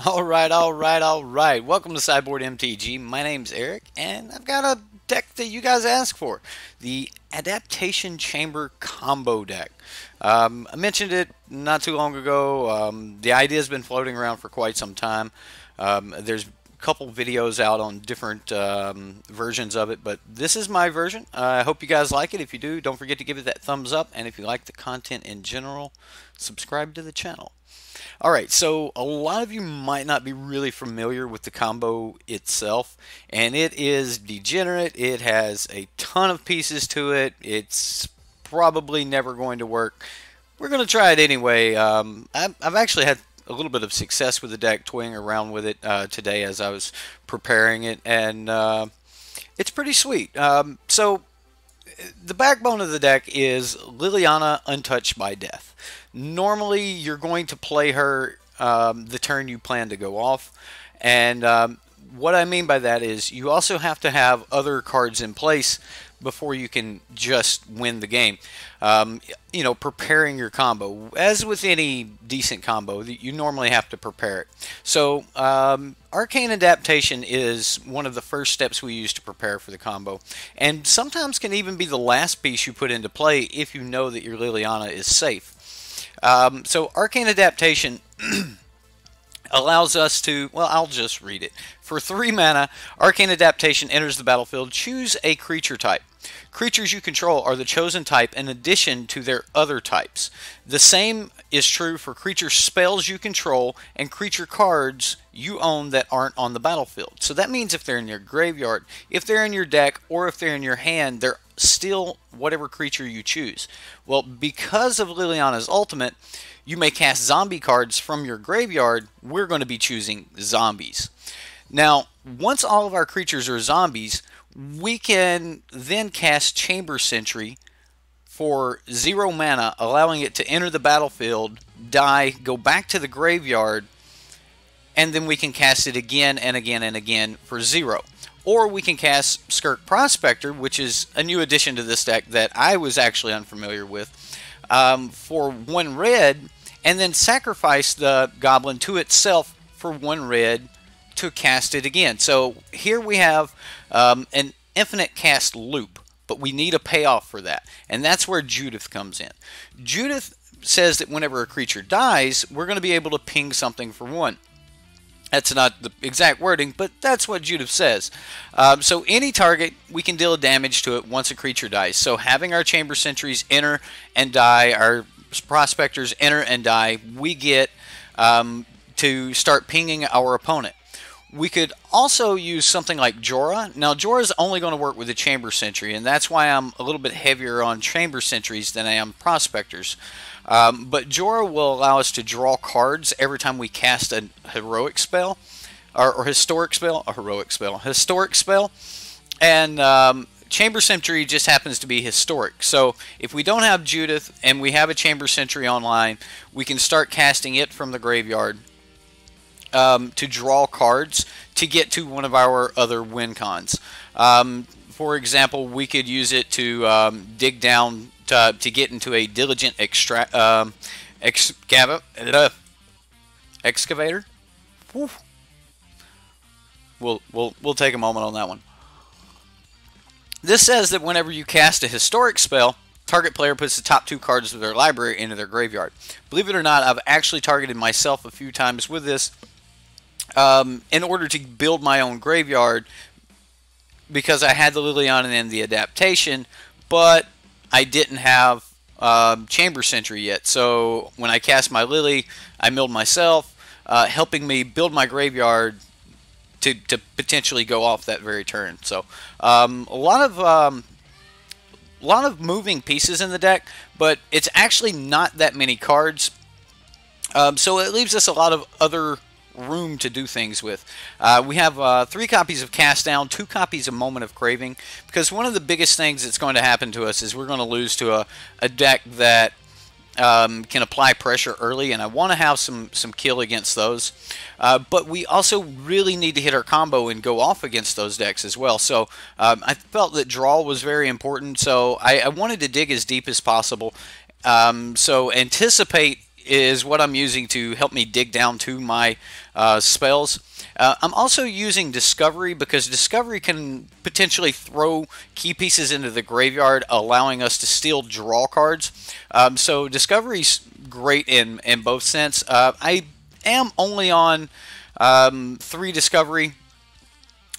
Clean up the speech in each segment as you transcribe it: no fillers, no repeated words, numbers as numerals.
All right. Welcome to Sideboard MTG. My name's Eric, and I've got a deck that you guys asked for, the Adaptation Chamber Combo Deck. I mentioned it not too long ago. The idea's been floating around for quite some time. There's a couple videos out on different versions of it, but this is my version. I hope you guys like it. If you do, don't forget to give it that thumbs up, and if you like the content in general, subscribe to the channel. Alright, so a lot of you might not be really familiar with the combo itself, and it is degenerate. It has a ton of pieces to it. It's probably never going to work. We're going to try it anyway. I've actually had a little bit of success with the deck, toying around with it today as I was preparing it, and it's pretty sweet. So the backbone of the deck is Liliana, Untouched by Death. Normally, you're going to play her the turn you plan to go off, and what I mean by that is you also have to have other cards in place before you can just win the game. Preparing your combo. As with any decent combo, you normally have to prepare it. So, Arcane Adaptation is one of the first steps we use to prepare for the combo, and sometimes can even be the last piece you put into play if you know that your Liliana is safe. So Arcane Adaptation allows us to, well, I'll just read it. For 3 mana, Arcane Adaptation enters the battlefield. Choose a creature type. Creatures you control are the chosen type in addition to their other types. The same is true for creature spells you control and creature cards you own that aren't on the battlefield. So that means if they're in your graveyard, if they're in your deck, or if they're in your hand, they're still whatever creature you choose. Well, because of Liliana's ultimate, you may cast zombie cards from your graveyard. We're going to be choosing zombies. Now, once all of our creatures are zombies, we can then cast Chamber Sentry for 0 mana, allowing it to enter the battlefield, die, go back to the graveyard, and then we can cast it again and again and again for 0. Or we can cast Skirk Prospector, which is a new addition to this deck that I was actually unfamiliar with, for 1 red, and then sacrifice the goblin to itself for 1 red to cast it again. So here we have an infinite cast loop, but we need a payoff for that, and that's where Judith comes in. Judith says that whenever a creature dies, we're going to be able to ping something for 1. That's not the exact wording, but that's what Judith says. So any target, we can deal damage to it once a creature dies. So having our Chamber Sentries enter and die, our Prospectors enter and die, we get to start pinging our opponent. We could also use something like Jorah. Now, Jorah is only going to work with the Chamber Sentry, and that's why I'm a little bit heavier on Chamber Sentries than I am Prospectors. But Jorah will allow us to draw cards every time we cast a heroic spell, or historic spell, historic spell, and Chamber Sentry just happens to be historic. So if we don't have Judith and we have a Chamber Sentry online, we can start casting it from the graveyard to draw cards to get to one of our other win cons. For example, we could use it to dig down to get into a diligent excavator. Whew. We'll take a moment on that one. This says that whenever you cast a historic spell, target player puts the top 2 cards of their library into their graveyard. Believe it or not, I've actually targeted myself a few times with this in order to build my own graveyard, because I had the Liliana and the adaptation, but I didn't have Chamber Sentry yet. So when I cast my Lily, I milled myself, helping me build my graveyard to potentially go off that very turn. So a lot of moving pieces in the deck, but it's actually not that many cards. So it leaves us a lot of other room to do things with. We have 3 copies of Cast Down, 2 copies of Moment of Craving, because one of the biggest things that's going to happen to us is we're going to lose to a deck that can apply pressure early, and I want to have some kill against those. But we also really need to hit our combo and go off against those decks as well. So I felt that draw was very important, so I wanted to dig as deep as possible. So anticipate is what I'm using to help me dig down to my spells. I'm also using Discovery because Discovery can potentially throw key pieces into the graveyard, allowing us to still draw cards. So Discovery's great in both sense. I am only on 3 Discovery.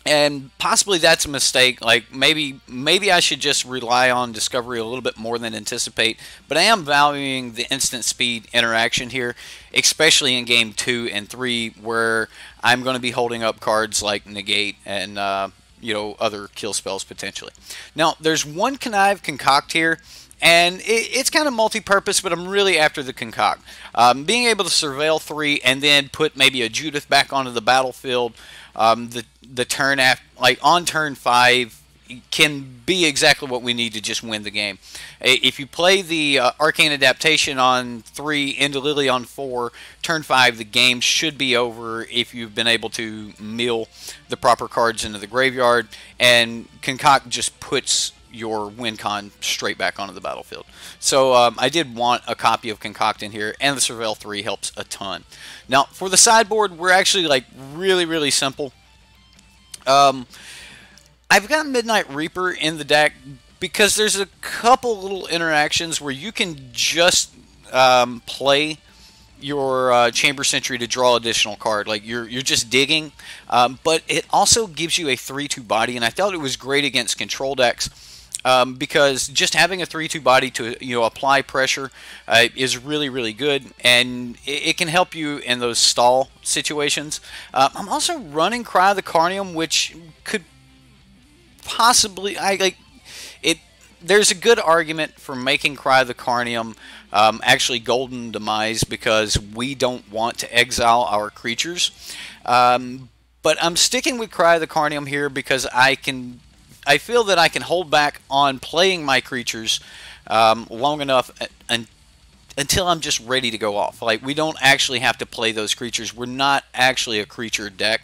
And possibly that's a mistake. Like maybe I should just rely on Discovery a little bit more than Anticipate. But I am valuing the instant speed interaction here, especially in game 2 and 3, where I'm going to be holding up cards like Negate and other kill spells potentially. Now there's one Concoct here. And it's kind of multi-purpose, but I'm really after the Concoct. Being able to surveil 3 and then put maybe a Judith back onto the battlefield, the turn after, like on turn 5, can be exactly what we need to just win the game. If you play the Arcane Adaptation on 3 into Lily on 4, turn 5, the game should be over if you've been able to mill the proper cards into the graveyard, and Concoct just puts your win con straight back onto the battlefield. So I did want a copy of Concoct in here, and the Surveil 3 helps a ton. Now for the sideboard, we're actually like really simple. I've got Midnight Reaper in the deck because there's a couple little interactions where you can just play your Chamber Sentry to draw additional card. Like you're just digging, but it also gives you a 3/2 body, and I thought it was great against control decks. Because just having a 3/2 body to apply pressure is really good, and it can help you in those stall situations. I'm also running Cry of the Carnium, which could possibly there's a good argument for making Cry of the Carnium actually Golden Demise because we don't want to exile our creatures. But I'm sticking with Cry of the Carnium here because I feel that I can hold back on playing my creatures long enough until I'm just ready to go off. Like, we don't actually have to play those creatures. We're not actually a creature deck.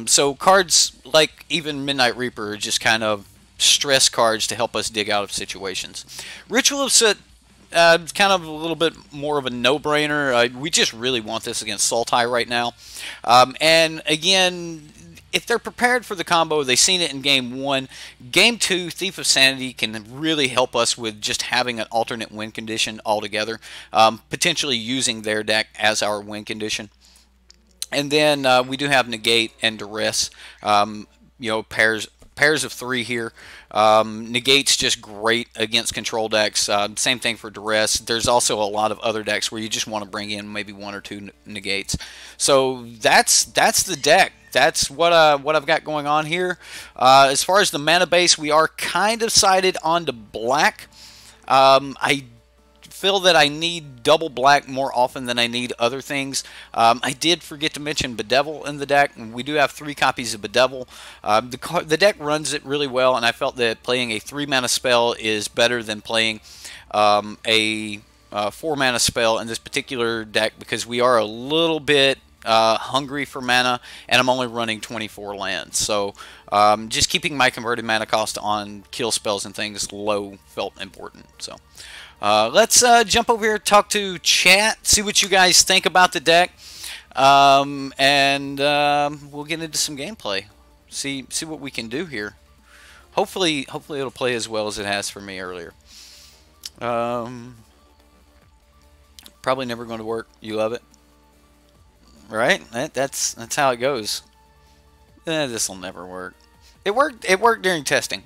So cards like even Midnight Reaper are just kind of stress cards to help us dig out of situations. Ritual of Soot, kind of a little bit more of a no-brainer. We just really want this against Sultai right now. And again, if they're prepared for the combo, they've seen it in Game 1. Game 2, Thief of Sanity can really help us with just having an alternate win condition altogether, potentially using their deck as our win condition. And then we do have Negate and Duress, pairs of 3 here. Negate's just great against control decks. Same thing for Duress. There's also a lot of other decks where you just want to bring in maybe 1 or 2 Negates. So that's the deck. That's what I've got going on here. As far as the mana base, we are kind of sided onto black. I feel that I need double black more often than I need other things. I did forget to mention Bedevil in the deck. We do have 3 copies of Bedevil. The deck runs it really well, and I felt that playing a 3-mana spell is better than playing a 4-mana spell in this particular deck because we are a little bit hungry for mana, and I'm only running 24 lands. So just keeping my converted mana cost on kill spells and things low felt important. So let's jump over here, talk to chat, see what you guys think about the deck, and we'll get into some gameplay. See what we can do here. Hopefully it'll play as well as it has for me earlier. Probably never going to work. You love it, right? That's how it goes. This will never work. It worked during testing.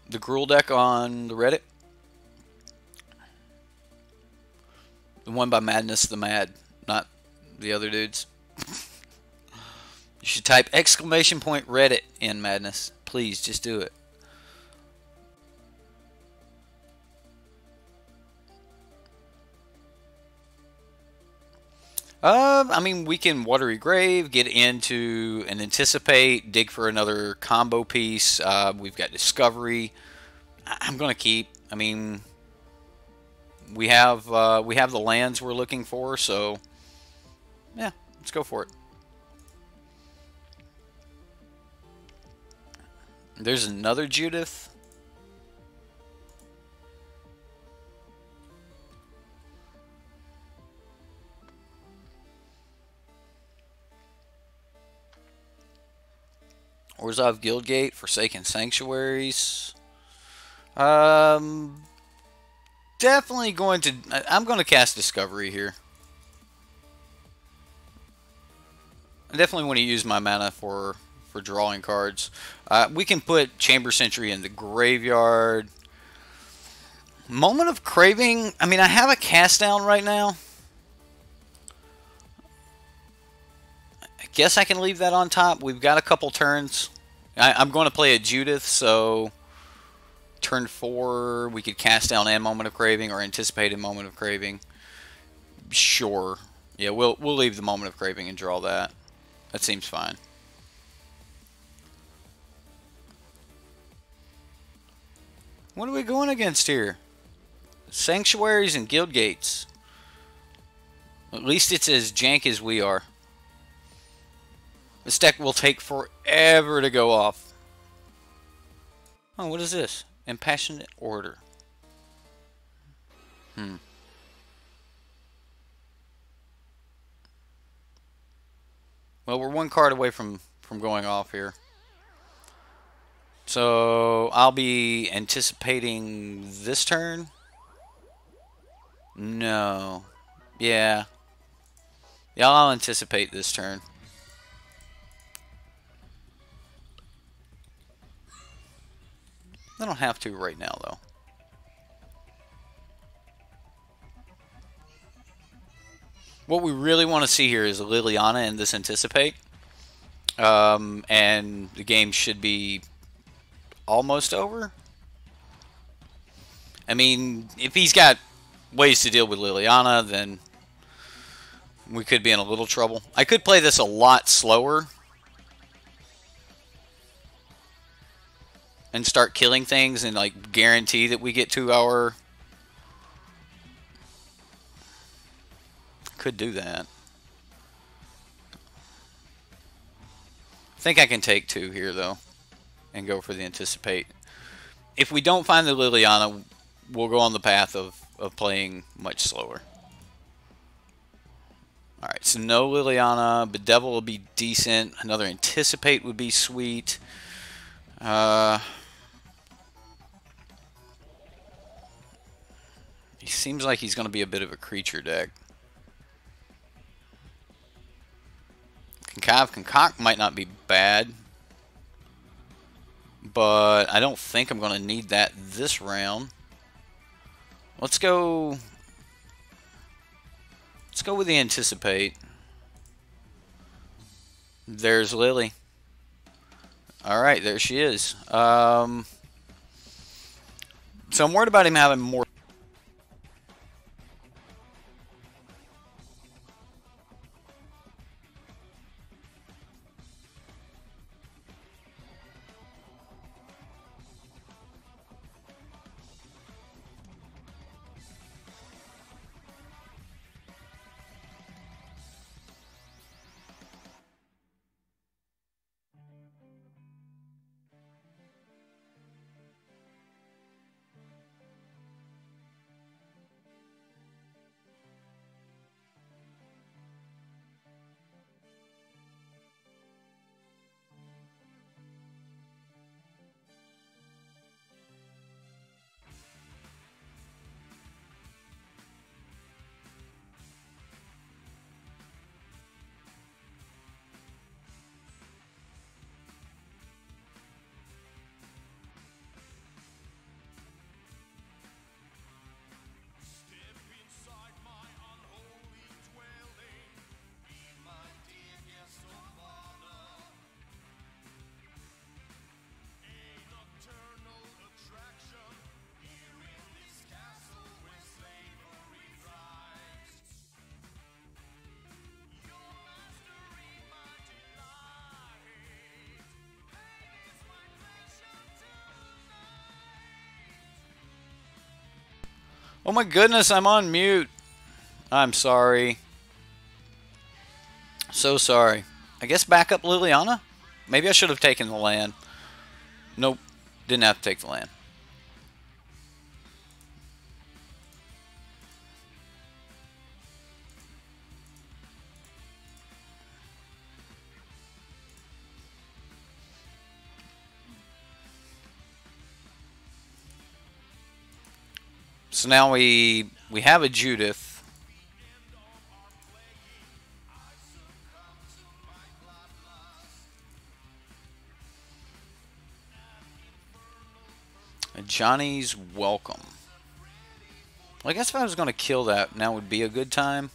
The Gruul deck on the Reddit. The one by Madness the Mad, not the other dudes. You should type !Reddit in Madness. Please, just do it. I mean, we can Watery Grave, get into an Anticipate, dig for another combo piece. We've got Discovery. I'm going to keep. I mean, we have the lands we're looking for, so yeah, let's go for it. There's another Judith. Orzhov Guildgate, Forsaken Sanctuaries. Um, Definitely going to. I'm going to cast Discovery here. I definitely want to use my mana for drawing cards. We can put Chamber Sentry in the graveyard. Moment of Craving. I mean, I have a cast down right now. I guess I can leave that on top. We've got a couple turns. I'm going to play a Judith, so turn 4 we could cast down and Moment of Craving or anticipated Moment of Craving. Sure. Yeah, we'll leave the Moment of Craving and draw that. That seems fine. What are we going against here? Sanctuaries and Guild Gates. At least it's as jank as we are. This deck will take forever to go off. Oh, what is this? Impassionate Order. Well, we're one card away from going off here. So, I'll be anticipating this turn. No. Yeah. Yeah, I'll anticipate this turn. I don't have to right now, though. What we really want to see here is Liliana in this anticipate. And the game should be almost over. I mean, if he's got ways to deal with Liliana, then we could be in a little trouble. I could play this a lot slower and start killing things and like guarantee that we get to our... Could do that. I think I can take 2 here though and go for the anticipate. If we don't find the Liliana, we'll go on the path of playing much slower. Alright, so no Liliana. Bedevil will be decent. Another anticipate would be sweet. He seems like he's going to be a bit of a creature deck. Concoct might not be bad, but I don't think I'm going to need that this round. Let's go with the anticipate. There's Lily. Alright, there she is. So I'm worried about him having more. Oh my goodness, I'm on mute. I'm sorry. So sorry. I guess back up Liliana? Maybe I should have taken the land. Nope. Didn't have to take the land. So now we have a Judith. A Johnny's Welcome. Well, I guess if I was going to kill that, now would be a good time.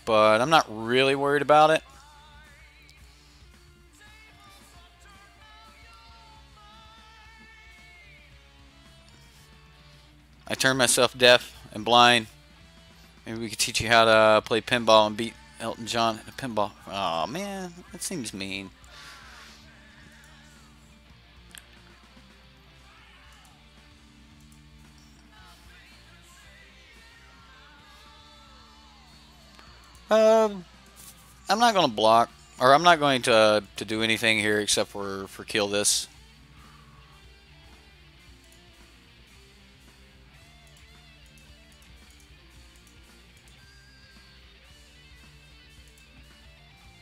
But I'm not really worried about it. I turned myself deaf and blind. Maybe we could teach you how to play pinball and beat Elton John in a pinball. Oh man, that seems mean. I'm not going to block, or I'm not going to do anything here except for kill this.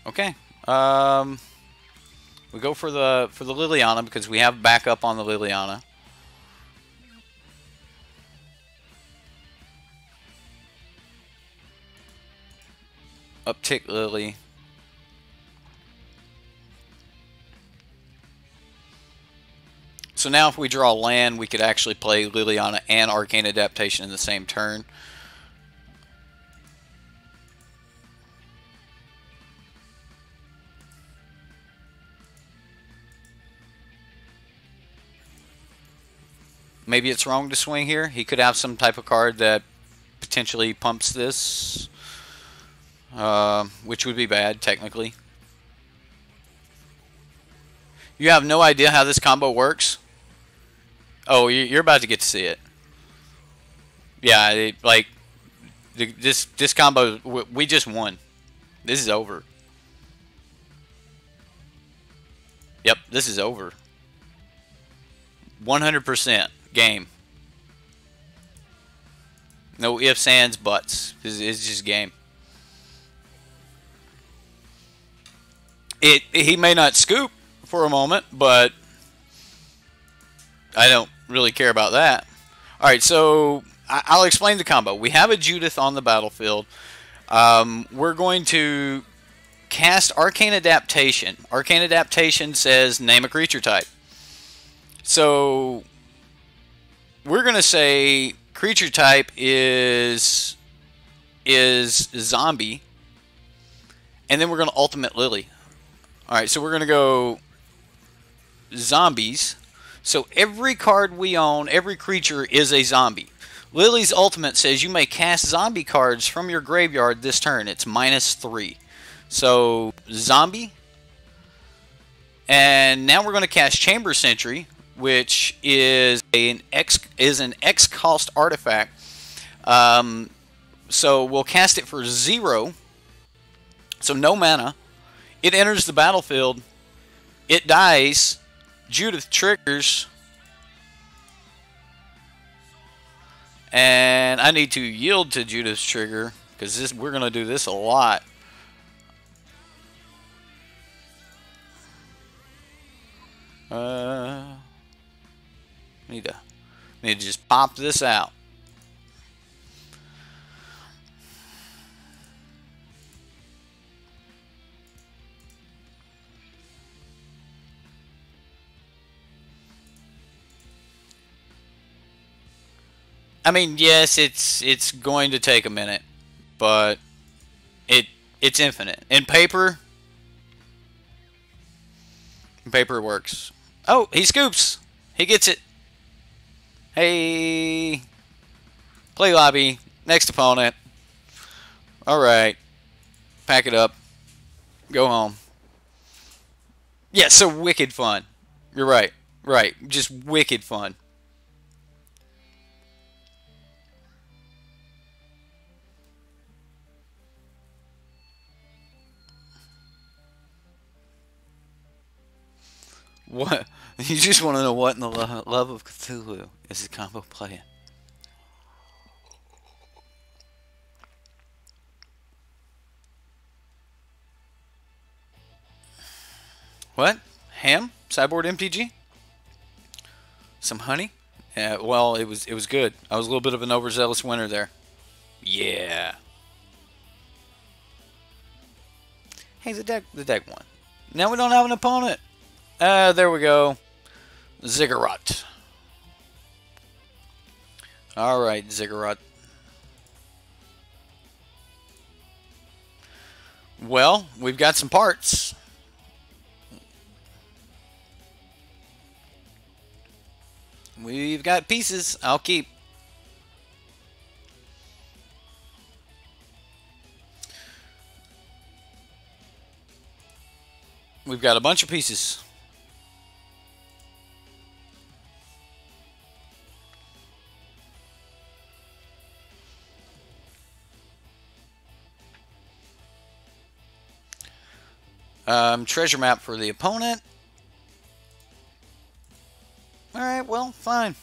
Okay. We go for the Liliana because we have backup on the Liliana. Uptick Lily. So now if we draw land, we could actually play Liliana and Arcane Adaptation in the same turn. Maybe it's wrong to swing here. He could have some type of card that potentially pumps this, which would be bad, technically. You have no idea how this combo works? Oh, you're about to get to see it. Yeah, this combo, we just won. This is over. Yep, this is over. 100% game. No ifs, ands, buts. It's just game. He may not scoop for a moment, but I don't really care about that. Alright, so I'll explain the combo. We have a Judith on the battlefield. We're going to cast Arcane Adaptation. Arcane Adaptation says name a creature type. So we're going to say creature type is zombie, and then we're going to ultimate Lily. Alright, so we're going to go zombies. So every card we own, every creature is a zombie. Lily's ultimate says you may cast zombie cards from your graveyard this turn. It's -3. So zombie. And now we're going to cast Chamber Sentry, which is an X cost artifact. So we'll cast it for 0. So no mana. It enters the battlefield. It dies. Judith triggers. And I need to yield to Judith's trigger because we're going to do this a lot. Need to just pop this out. I mean, yes, it's going to take a minute, but it's infinite. In paper works. Oh, he scoops. He gets it. Hey, play lobby. Next opponent. All right, pack it up. Go home. Yeah, so wicked fun. You're right. Right, just wicked fun. What? You just want to know what in the love of Cthulhu is the combo playing? What? Ham? Sideboard MTG? Some honey? Yeah, well, it was good. I was a little bit of an overzealous winner there. Yeah. Hey, the deck won. Now we don't have an opponent. There we go. Ziggurat. All right, Ziggurat. Well, we've got some parts. We've got pieces. I'll keep. We've got a bunch of pieces. Treasure map for the opponent. Alright, well, fine.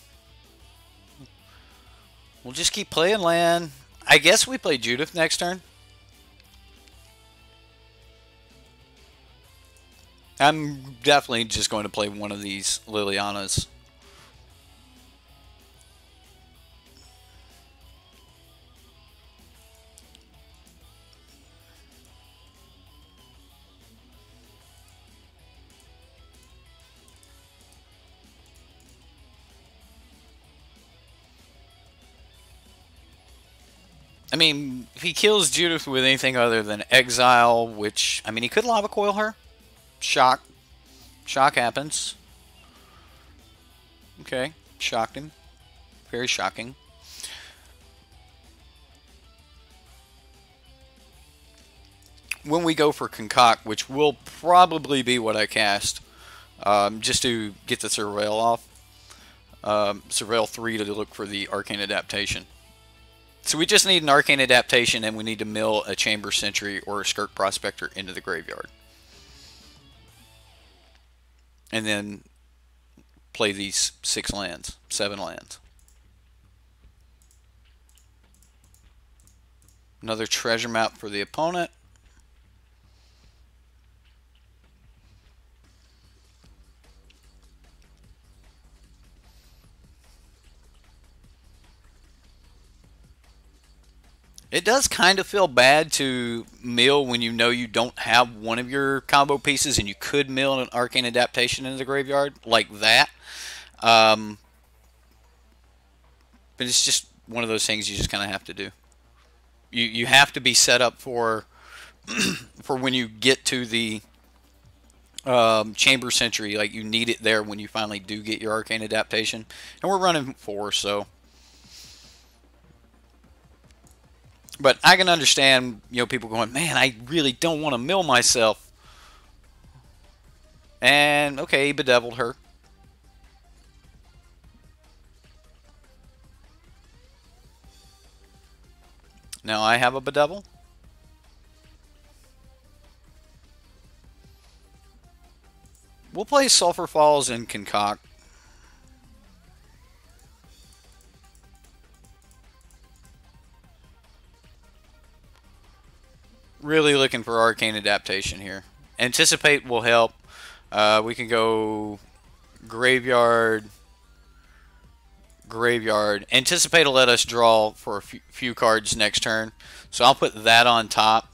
We'll just keep playing land. I guess we play Judith next turn. I'm definitely just going to play one of these Lilianas. I mean, if he kills Judith with anything other than exile, which, I mean, he could lava coil her. Shock. Shock happens. Okay, shocked him. Very shocking. When we go for Concoct, which will probably be what I cast, just to get the Surveil off. Surveil 3 to look for the Arcane Adaptation. So we just need an Arcane Adaptation, and we need to mill a Chamber Sentry or a Skirk Prospector into the graveyard. And then play these 6 lands, 7 lands. Another treasure map for the opponent. It does kind of feel bad to mill when you know you don't have one of your combo pieces and you could mill an Arcane Adaptation into the graveyard like that. But it's just one of those things you just kind of have to do. You have to be set up for for when you get to the Chamber Sentry. Like, you need it there when you finally do get your Arcane Adaptation. And we're running 4, so... But I can understand, people going, man, I really don't want to mill myself. And, okay, he bedeviled her. Now I have a bedevil. We'll play Sulphur Falls and Concoct. Really looking for Arcane Adaptation here. Anticipate will help. We can go Graveyard, Graveyard. Anticipate will let us draw for a few cards next turn. So I'll put that on top.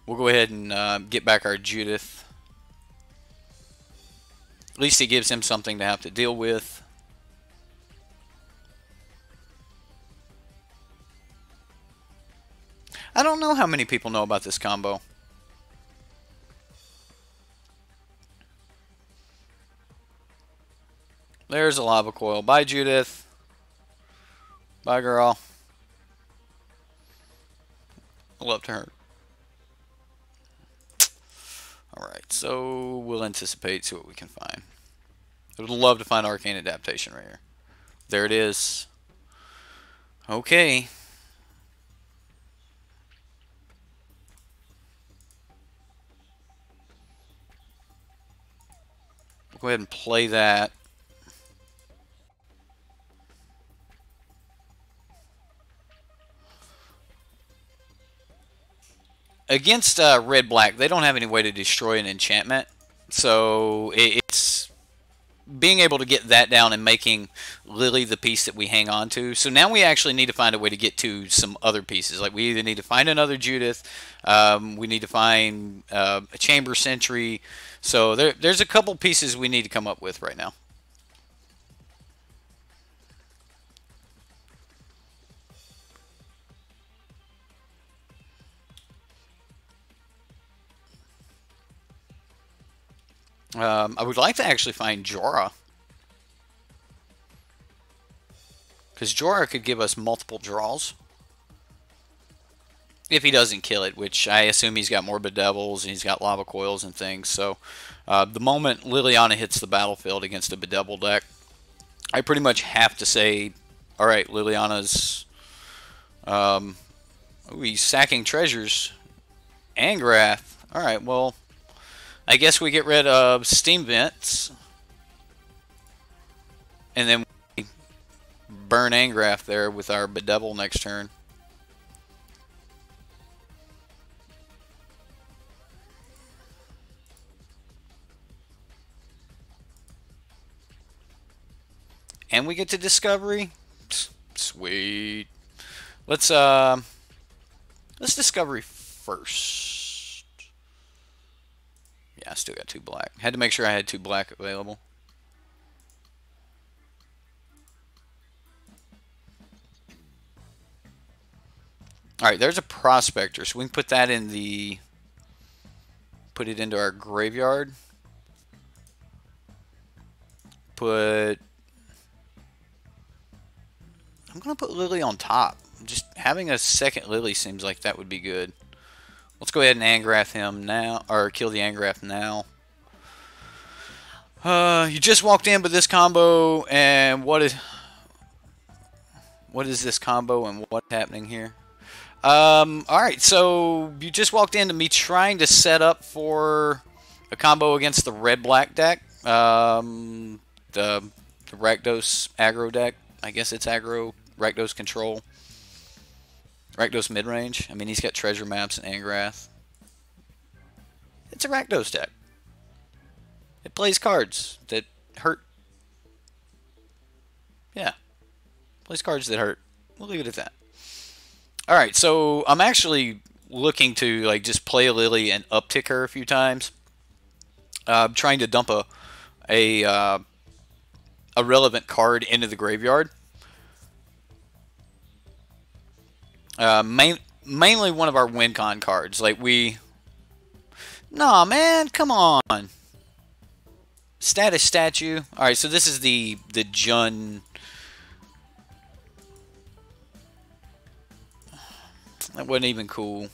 We'll go ahead and get back our Judith. At least it gives him something to have to deal with. I don't know how many people know about this combo. There's a lava coil. Bye, Judith. Bye, girl. I love to hurt. Alright, so we'll anticipate, see what we can find. I would love to find Arcane Adaptation right here. There it is. Okay. Go ahead and play that. Against red-black, they don't have any way to destroy an enchantment, so it's being able to get that down and making Lily the piece that we hang on to. So now we actually need to find a way to get to some other pieces. Like we either need to find another Judith, we need to find a Chamber Sentry. So there's a couple pieces we need to come up with right now. I would like to actually find Jorah, because Jorah could give us multiple draws if he doesn't kill it, which I assume he's got more bedevils and he's got lava coils and things. So the moment Liliana hits the battlefield against a bedevil deck, I pretty much have to say, all right, Liliana's he's sacking treasures. Angrath. All right, well, I guess we get rid of Steam Vents, and then we burn Angrath there with our Bedevil next turn. And we get to Discovery. Sweet. Let's Discovery first. Yeah, I still got 2 black. Had to make sure I had 2 black available. Alright, there's a Prospector, so we can put that in the... Put it into our graveyard. I'm going to put Lily on top. Just having a second Lily seems like that would be good. Let's go ahead and Angrath him now, or kill the Angrath now. You just walked in with this combo, and what is this combo and what's happening here? Alright, so you just walked into me trying to set up for a combo against the red-black deck. The Rakdos aggro deck. I guess it's aggro, Rakdos control. Rakdos mid-range. I mean, he's got treasure maps and Angrath. It's a Rakdos deck. It plays cards that hurt. Yeah. Plays cards that hurt. We'll leave it at that. Alright, so I'm actually looking to like just play a Lily and uptick her a few times. Trying to dump a relevant card into the graveyard. Mainly one of our win con cards. Like we... Nah, man, come on. Status statue. Alright, so this is the Jun... That wasn't even cool.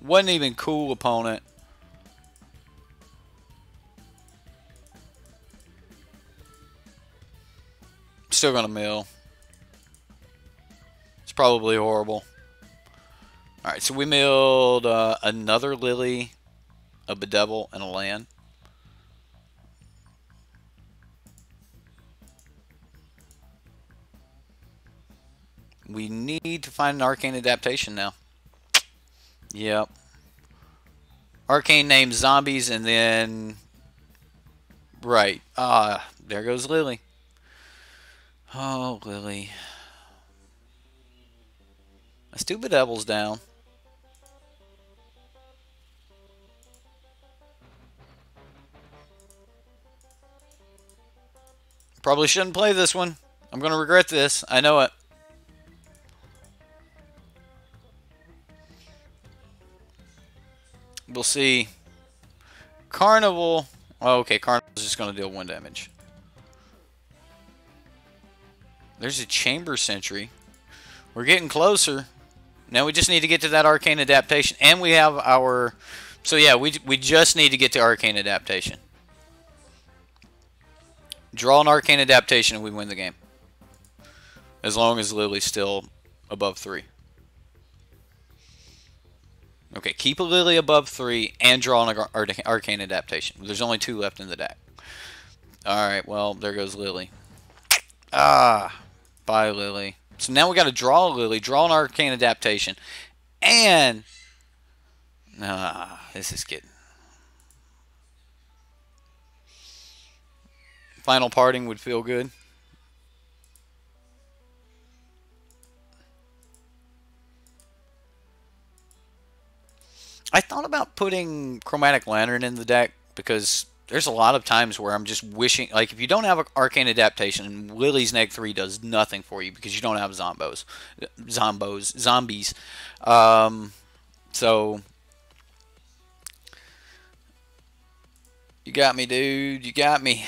Wasn't even cool, opponent. Still gonna mill. It's probably horrible. Alright, so we milled another Lily, a Bedevil, and a land. We need to find an Arcane Adaptation now. Yep. Arcane names zombies and then... Right. There goes Lily. Oh, Lily. Let's do Bedevils down. Probably shouldn't play this one. I'm going to regret this. I know it. We'll see. Carnival. Oh, okay, Carnival's just going to deal 1 damage. There's a Chamber Sentry. We're getting closer. Now we just need to get to that Arcane Adaptation. And we have our... So yeah, we just need to get to Arcane Adaptation. Draw an Arcane Adaptation and we win the game. As long as Lily's still above 3. Okay, keep a Lily above 3 and draw an Arcane Adaptation. There's only 2 left in the deck. Alright, well, there goes Lily. Bye, Lily. So now we got to draw a Lily, draw an Arcane Adaptation, and... this is getting... Final parting would feel good. I thought about putting Chromatic Lantern in the deck because there's a lot of times where I'm just wishing, like if you don't have an Arcane Adaptation, Lily's Neg 3 does nothing for you because you don't have zombies. So you got me, dude. You got me.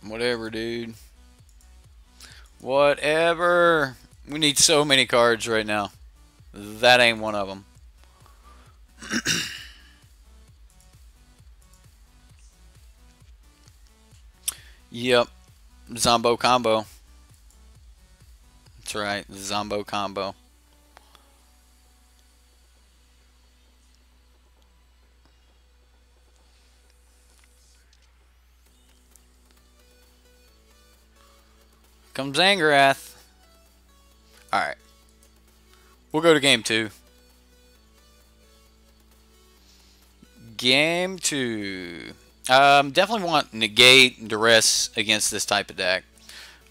Whatever, dude. Whatever. We need so many cards right now. That ain't one of them. Yep. Zombo combo. That's right. Zombo combo. Comes Angrath. Alright. We'll go to game 2. Game 2. Definitely want negate and duress against this type of deck.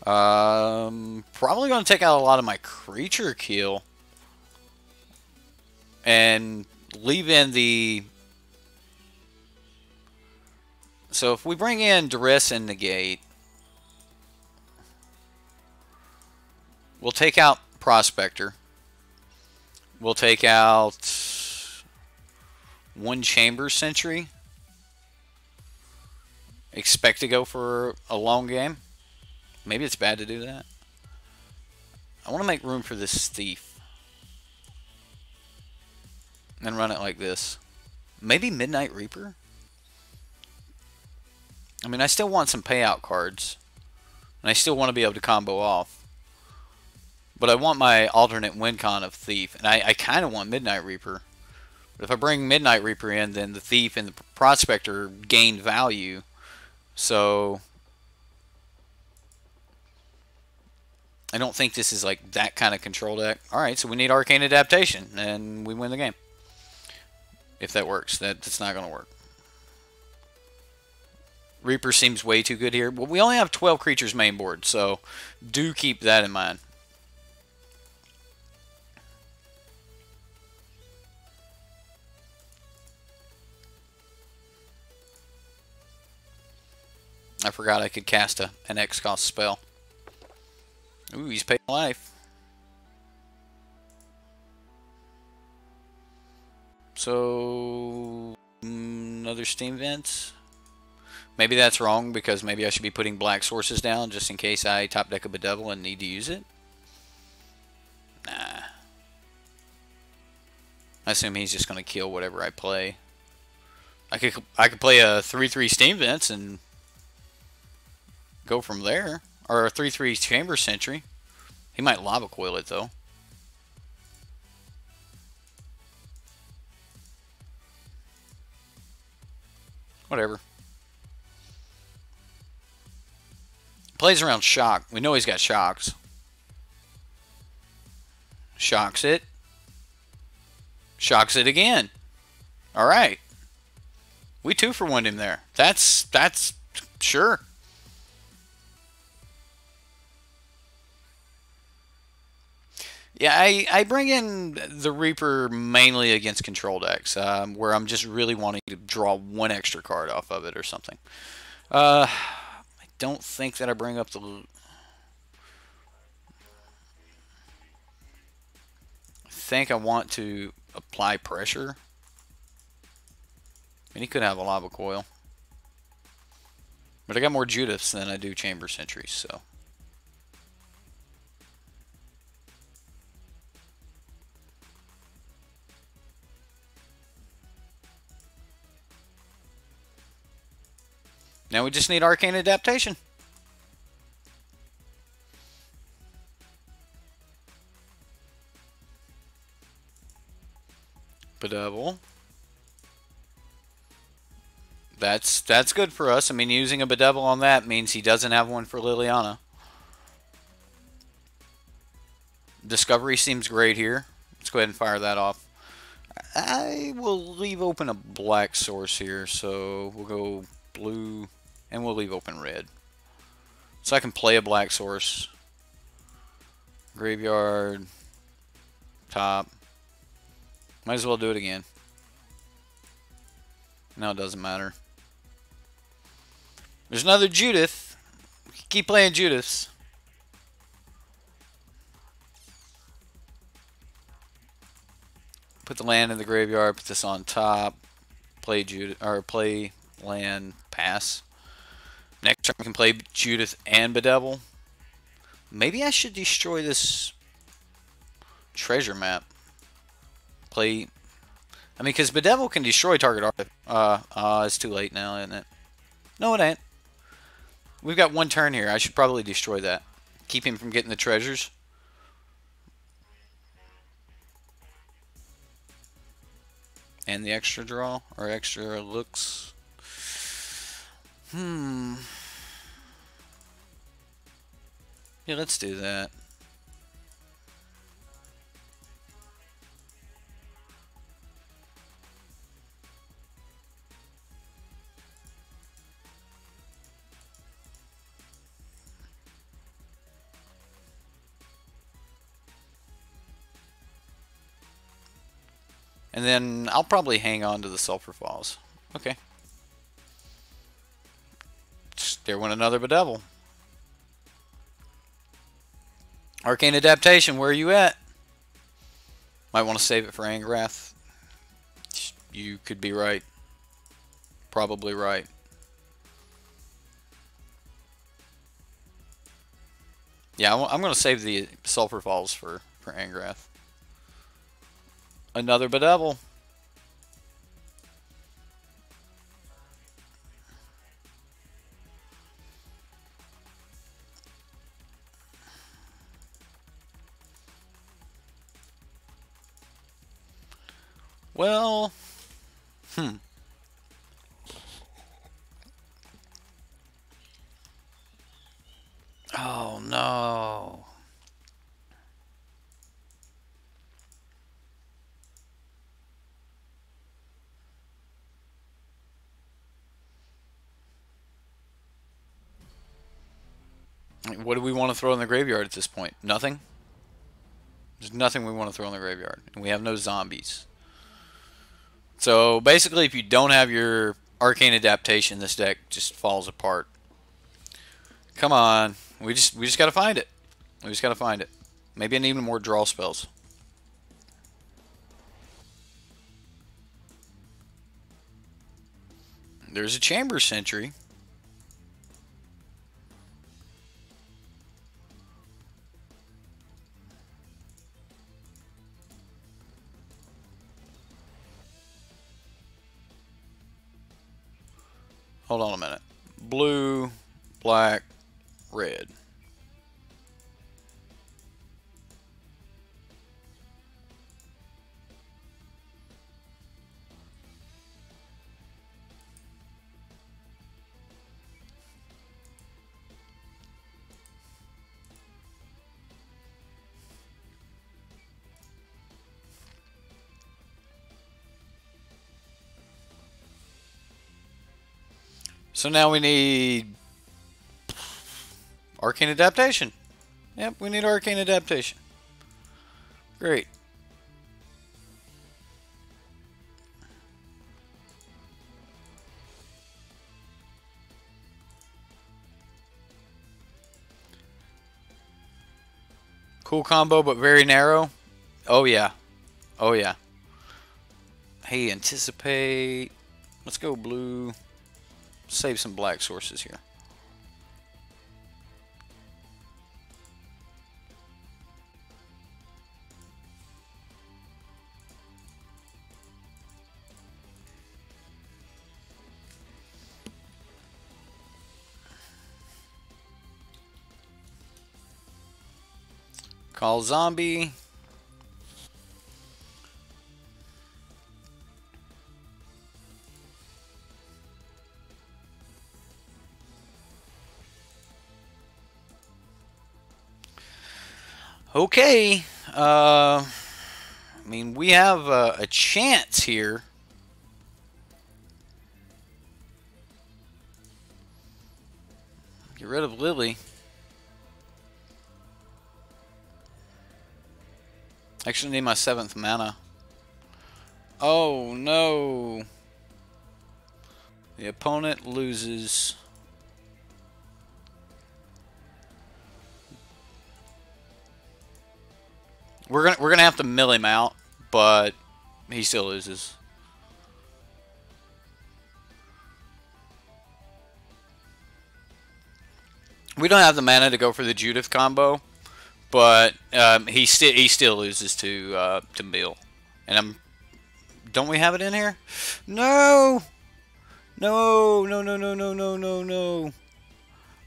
Probably going to take out a lot of my creature kill. And leave in the... So if we bring in duress and negate, we'll take out Prospector. We'll take out one Chamber Sentry. Expect to go for a long game. Maybe it's bad to do that. I want to make room for this Thief. And run it like this. Maybe Midnight Reaper? I mean, I still want some payout cards. And I still want to be able to combo off. But I want my alternate win con of Thief. And I kind of want Midnight Reaper. But if I bring Midnight Reaper in, then the Thief and the Prospector gain value. So I don't think this is like that kind of control deck. Alright, so we need Arcane Adaptation. And we win the game. If that works. That's not going to work. Reaper seems way too good here. Well, we only have 12 creatures main board. So do keep that in mind. I forgot I could cast an X-cost spell. Ooh, he's paid life. So, another Steam Vents. Maybe that's wrong because maybe I should be putting black sources down just in case I top deck a Bedevil and need to use it. Nah. I assume he's just going to kill whatever I play. I could play a 3/3 Steam Vents and go from there. Or a 3/3 Chamber Sentry. He might Lava Coil it though. Whatever. Plays around Shock. We know he's got Shocks. Shocks it. Shocks it again. Alright. We 2-for-1'd him there. That's sure. Yeah, I bring in the Reaper mainly against control decks, where I'm just really wanting to draw one extra card off of it or something. I don't think that I bring up the... I think I want to apply pressure. And he could have a Lava Coil. But I got more Judiths than I do Chamber Sentries, so... Now we just need Arcane Adaptation. That's good for us. I mean, using a Bedevil on that means he doesn't have one for Liliana. Discovery seems great here. Let's go ahead and fire that off. I will leave open a black source here, so we'll go blue, and we'll leave open red. So I can play a black source. Graveyard, top. Might as well do it again. No, it doesn't matter. There's another Judith. Keep playing Judiths. Put the land in the graveyard. Put this on top. Play Judith, or play land. Pass. Next turn we can play Judith and Bedevil. Maybe I should destroy this treasure map. Play. I mean, because Bedevil can destroy target art. It's too late now, isn't it? No, it ain't. We've got one turn here. I should probably destroy that. Keep him from getting the treasures. And the extra draw, or extra looks. Yeah, let's do that. And then I'll probably hang on to the Sulfur Falls. Okay. There went another Bedevil. Arcane Adaptation, where are you at? Might want to save it for Angrath. You could be right. Probably right. Yeah, I'm going to save the Sulfur Falls for Angrath. Another Bedevil. Well, Oh no. What do we want to throw in the graveyard at this point? Nothing? There's nothing we want to throw in the graveyard. And we have no zombies. So basically, if you don't have your Arcane Adaptation, this deck just falls apart. Come on. We just gotta find it. We just gotta find it. Maybe I need more draw spells. There's a Chamber Sentry. Hold on a minute. Blue, black, red. So now we need Arcane Adaptation. Yep, we need Arcane Adaptation. Great. Cool combo, but very narrow. Oh yeah. Oh yeah. Hey, anticipate. Let's go blue. Save some black sources here. Call zombie. Okay. I mean, we have a chance here. Get rid of Lily. Actually need my 7th mana. Oh no. The opponent loses. We're gonna have to mill him out, but he still loses. We don't have the mana to go for the Judith combo, but he still loses to mill. And don't we have it in here? No. No, no, no, no, no, no, no, no.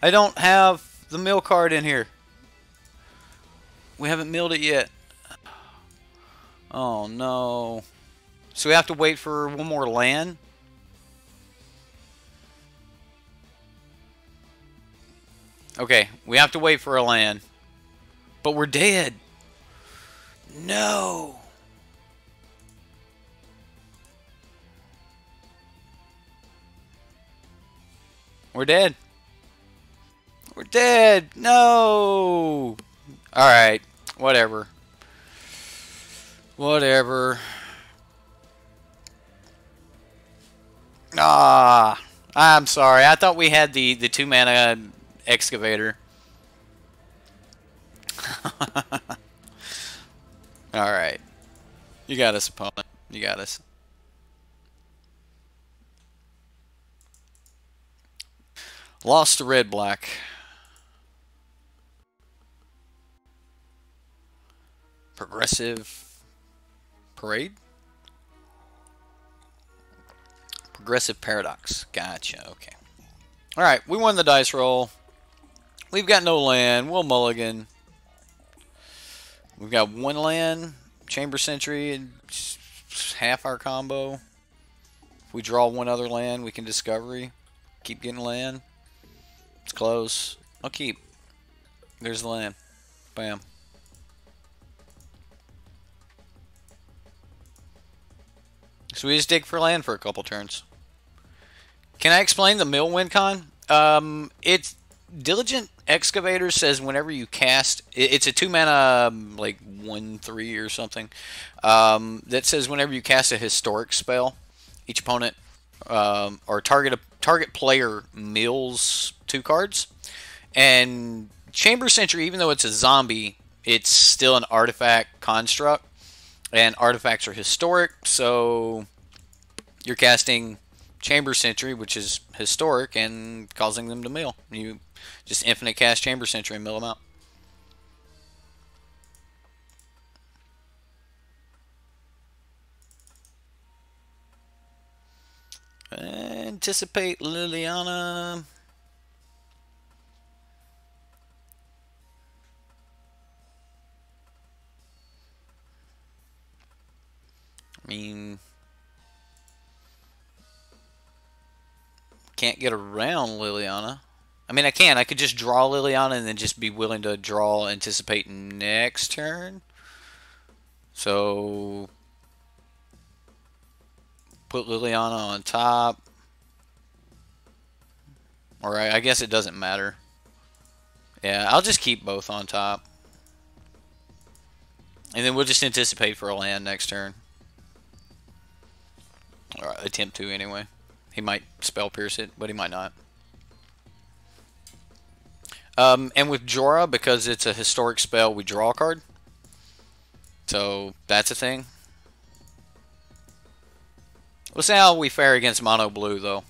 I don't have the mill card in here. We haven't milled it yet. Oh, no. So we have to wait for one more land? Okay, we have to wait for a land. But we're dead. No. We're dead. We're dead. No. Alright. Whatever. Whatever. Ah. I'm sorry. I thought we had the 2-mana excavator. Alright. You got us, opponent. You got us. Lost to red-black. Progressive parade? Progressive paradox. Gotcha, okay. Alright, we won the dice roll. We've got no land. We'll mulligan. We've got 1 land. Chamber Sentry and half our combo. If we draw 1 other land, we can discovery. Keep getting land. It's close. I'll keep. There's the land. Bam. So we just dig for land for a couple turns. Can I explain the mill win con? It's Diligent Excavator says whenever you cast, it's a 2-mana, like 1/3 or something. That says whenever you cast a historic spell, each opponent or target player mills 2 cards. And Chamber Sentry, even though it's a zombie, it's still an artifact construct. And artifacts are historic, so you're casting Chamber Sentry, which is historic, and causing them to mill. You just infinite cast Chamber Sentry and mill them out. Anticipate Liliana. I mean, can't get around Liliana. I mean, I can. I could just draw Liliana and then just be willing to draw Anticipate next turn. So, put Liliana on top. Or I guess it doesn't matter. Yeah, I'll just keep both on top. And then we'll just anticipate for a land next turn. Or attempt to, anyway. He might spell pierce it, but he might not. And with Jorah, because it's a historic spell, we draw a card. So, that's a thing. We'll see how we fare against mono blue, though.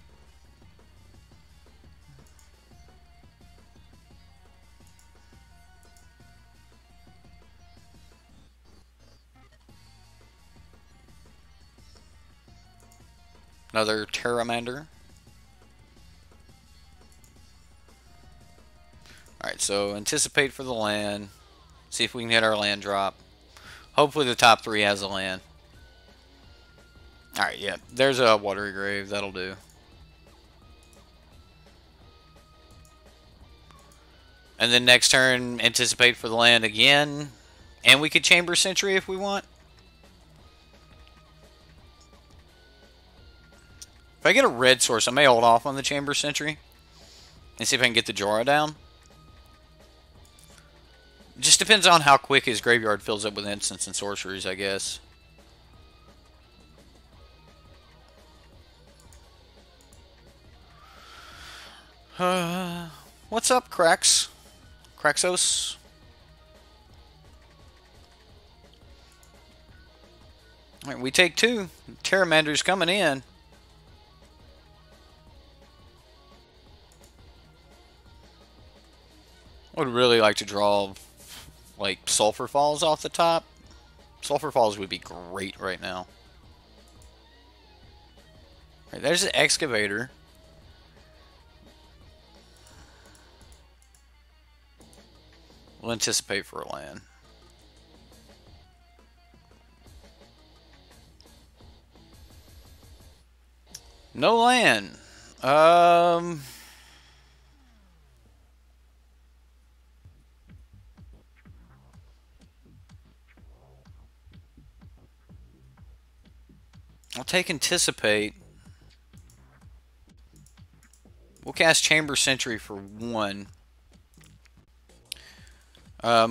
Another Terramander. Alright, so anticipate for the land. See if we can hit our land drop. Hopefully the top 3 has a land. Alright, yeah. There's a Watery Grave. That'll do. And then next turn, anticipate for the land again. And we could Chamber Sentry if we want. If I get a red source, I may hold off on the Chamber Sentry and see if I can get the Jorah down. Just depends on how quick his graveyard fills up with instants and sorceries, I guess. What's up, Crax? Craxos? Alright, we take 2. Terramander's coming in. I would really like to draw, like, Sulfur Falls off the top. Sulfur Falls would be great right now. Right, there's the Excavator. We'll anticipate for a land. No land. I'll take Anticipate. We'll cast Chamber Sentry for 1.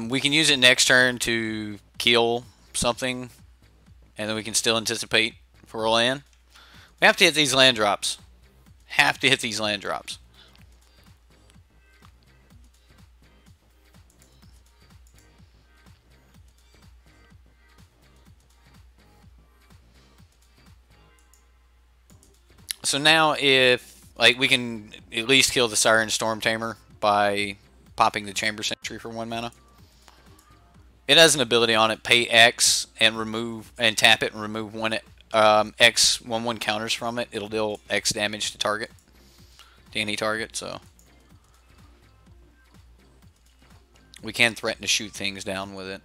We can use it next turn to kill something, and then we can still anticipate for a land. We have to hit these land drops. Have to hit these land drops. So now if, like, we can at least kill the Siren Storm Tamer by popping the Chamber Sentry for 1 mana. It has an ability on it, pay X and remove, and tap it and remove one X 1/1 counters from it. It'll deal X damage to target, to any target, so we can threaten to shoot things down with it.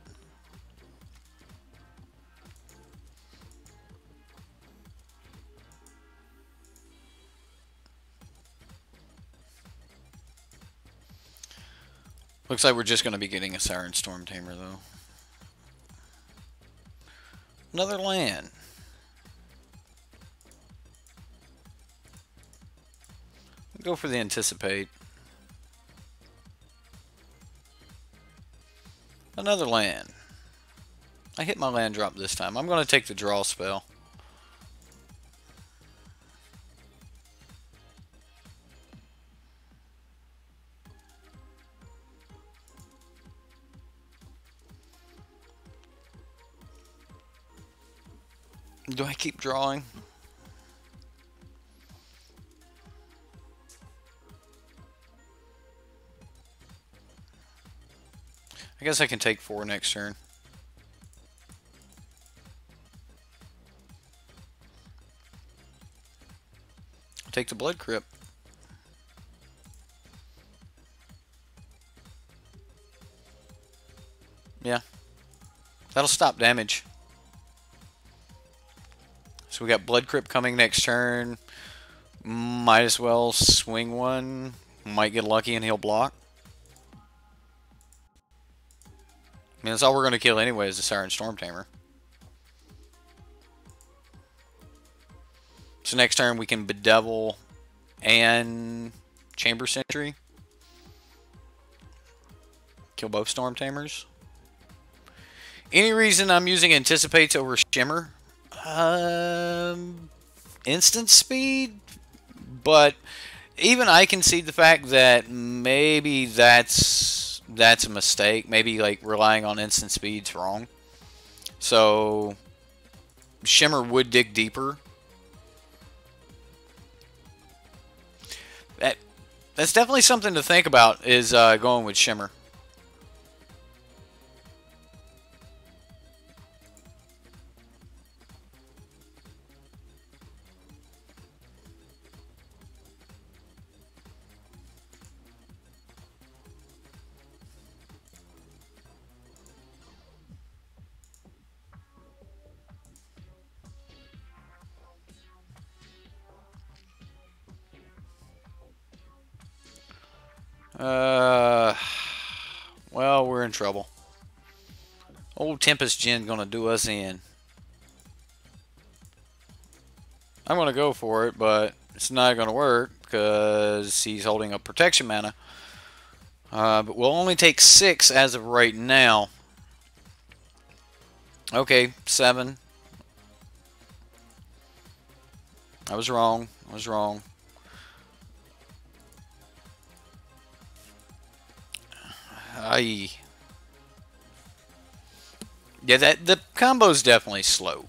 Looks like we're just going to be getting a Siren Storm Tamer, though. Another land. Go for the Anticipate. Another land. I hit my land drop this time. I'm going to take the draw spell. Do I keep drawing? I guess I can take 4 next turn. I'll take the Blood Crypt. Yeah. That'll stop damage. So we got Blood Crypt coming next turn. Might as well swing one. Might get lucky and he'll block. I mean, that's all we're going to kill anyway is the Siren Storm Tamer. So next turn we can Bedevil and Chamber Sentry. Kill both Storm Tamers. Any reason I'm using Anticipates over Shimmer? Instant speed? But even I concede the fact that maybe that's a mistake. Maybe like relying on instant speed's wrong. So Shimmer would dig deeper. That's definitely something to think about, is going with Shimmer. Well, we're in trouble. Old Tempest Gen gonna do us in. I'm gonna go for it, but it's not gonna work because he's holding a protection mana. But we'll only take 6 as of right now. Okay, 7. I was wrong. I was wrong. Yeah, the combo's definitely slow.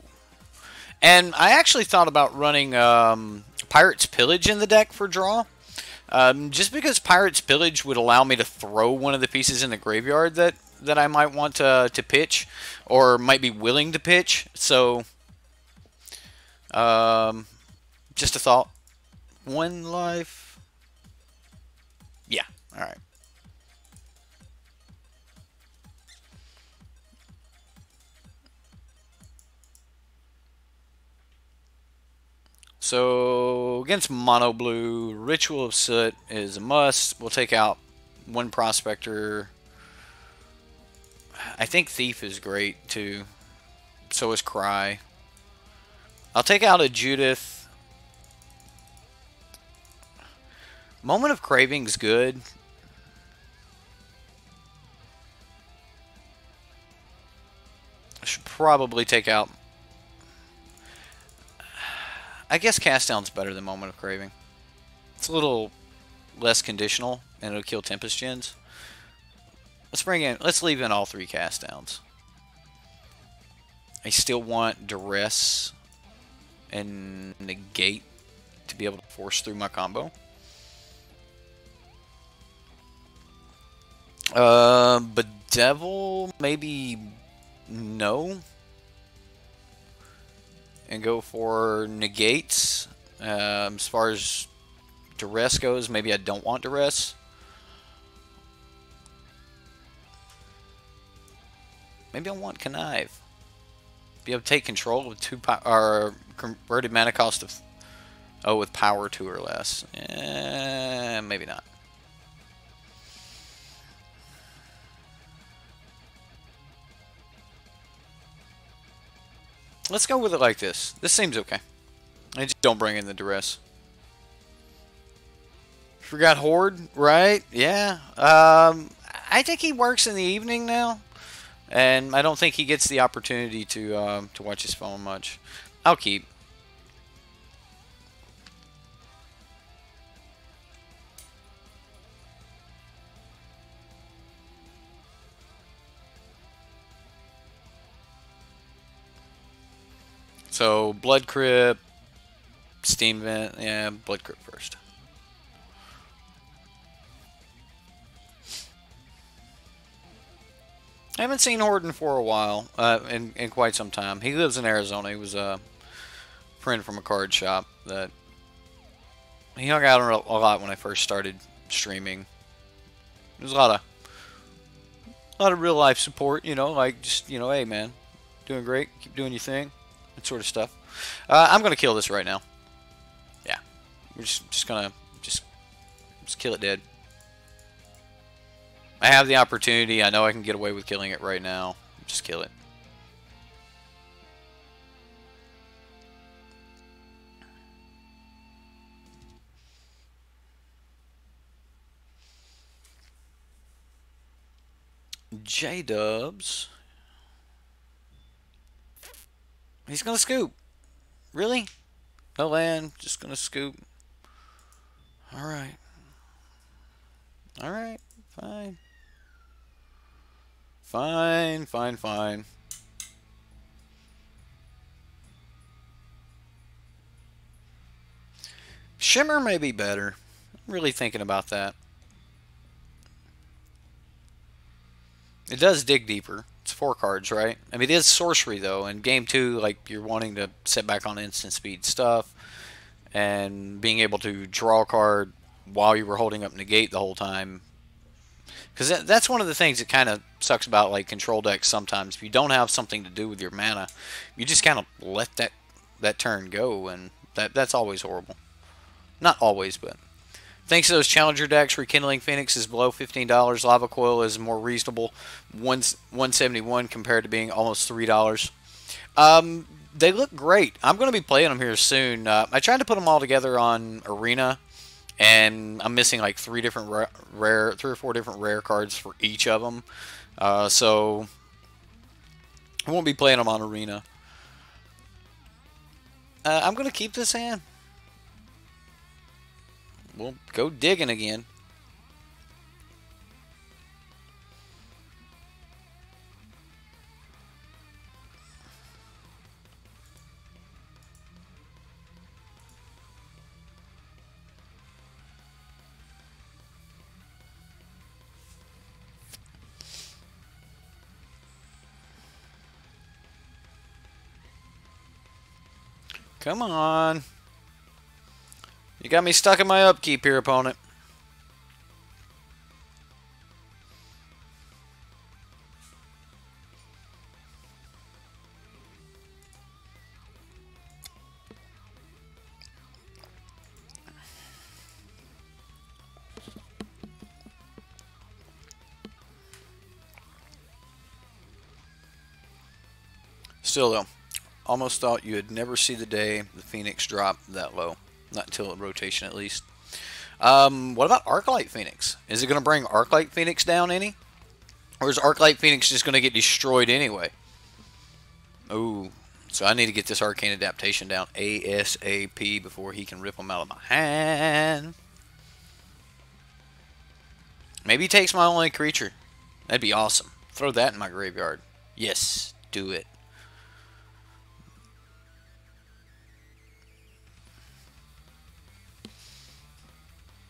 And I actually thought about running Pirate's Pillage in the deck for draw. Just because Pirate's Pillage would allow me to throw one of the pieces in the graveyard that I might want to pitch, or might be willing to pitch. So, just a thought. 1 life. Yeah, alright. So, against Mono Blue, Ritual of Soot is a must. We'll take out 1 Prospector. I think Thief is great, too. So is Cry. I'll take out a Judith. Moment of Craving's good. I should probably take out... I guess Cast Down's better than Moment of Craving. It's a little less conditional, and it'll kill Tempest Gens. Let's leave in all 3 Cast Downs. I still want Duress and Negate to be able to force through my combo. Bedevil, maybe no. And go for Negates. As far as Duress goes, maybe I don't want Duress. Maybe I want Connive. Be able to take control with 2 or converted mana cost of... Oh, with power 2 or less. Maybe not. Let's go with it like this. This seems okay. I just don't bring in the Duress. Forgot Horde, right? Yeah. I think he works in the evening now. And I don't think he gets the opportunity to watch his phone much. I'll keep. So, Blood Crypt, Steam Vent, yeah, Blood Crypt first. I haven't seen Horton for a while, in quite some time. He lives in Arizona. He was a friend from a card shop that he hung out a lot when I first started streaming. There's a lot of real life support, you know, like just, you know, hey man, doing great, keep doing your thing. That sort of stuff. I'm gonna kill this right now. Yeah, we're just gonna just kill it dead. I have the opportunity. I know I can get away with killing it right now. Just kill it. J-Dubs. He's gonna scoop. Really? No land, just gonna scoop. Alright. Alright, fine. Fine. Shimmer may be better. I'm really thinking about that. It does dig deeper. It's 4 cards, right? I mean, it is sorcery, though. In Game 2, like, you're wanting to sit back on instant speed stuff. And being able to draw a card while you were holding up Negate the whole time. Because that's one of the things that kind of sucks about, like, control decks sometimes. If you don't have something to do with your mana, you just kind of let that turn go. And that's always horrible. Not always, but Thanks to those challenger decks, Rekindling Phoenix is below $15. Lava Coil is more reasonable, 171 compared to being almost $3. They look great. I'm going to be playing them here soon. I tried to put them all together on Arena, and I'm missing like three or four different rare cards for each of them. So I won't be playing them on Arena. I'm going to keep this hand. We'll go digging again. Come on. You got me stuck in my upkeep here, opponent. Still, though, almost thought you would never see the day the Phoenix drop that low. Not until rotation, at least. What about Arclight Phoenix? Is it going to bring Arclight Phoenix down any? Or is Arclight Phoenix just going to get destroyed anyway? Ooh. So I need to get this Arcane Adaptation down ASAP before he can rip them out of my hand. Maybe he takes my only creature. That'd be awesome. Throw that in my graveyard. Yes, do it.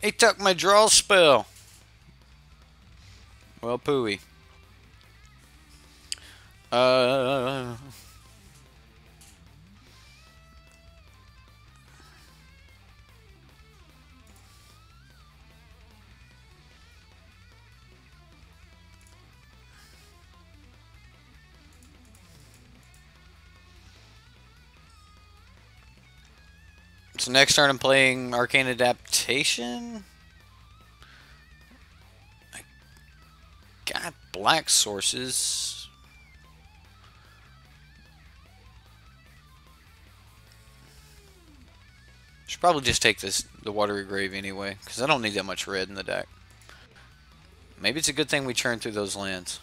He took my draw spell. Well, pooey. So next turn I'm playing Arcane Adaptation. I got black sources. Should probably just take the Watery Grave anyway, because I don't need that much red in the deck. Maybe it's a good thing we churn through those lands.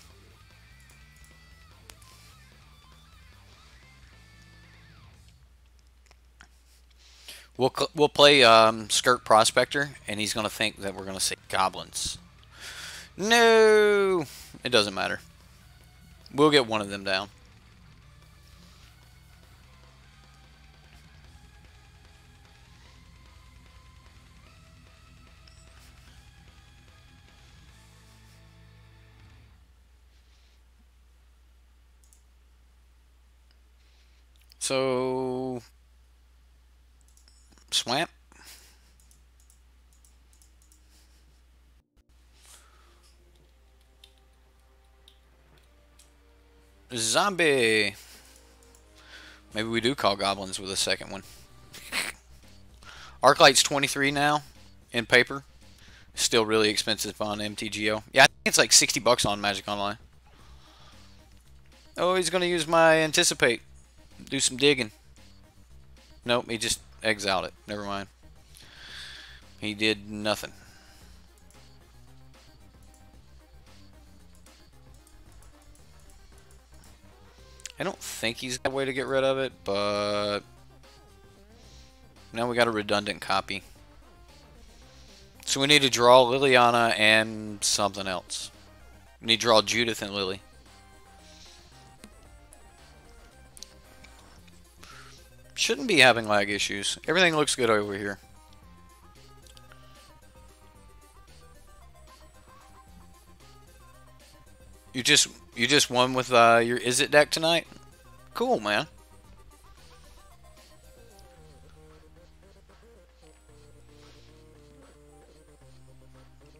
We'll play Skirt Prospector, and he's going to think that we're going to say goblins. No! It doesn't matter. We'll get one of them down. So... Swamp. Zombie. Maybe we do call goblins with a second one. Arclight's 23 now in paper. Still really expensive on MTGO. Yeah, I think it's like 60 bucks on Magic Online. Oh, he's going to use my Anticipate. Do some digging. Nope, he just exiled it. Never mind. He did nothing. I don't think he's got a way to get rid of it, but now we got a redundant copy. So we need to draw Liliana and something else. We need to draw Judith and Lily. Shouldn't be having lag issues. Everything looks good over here. You just won with your Is It deck tonight? Cool, man.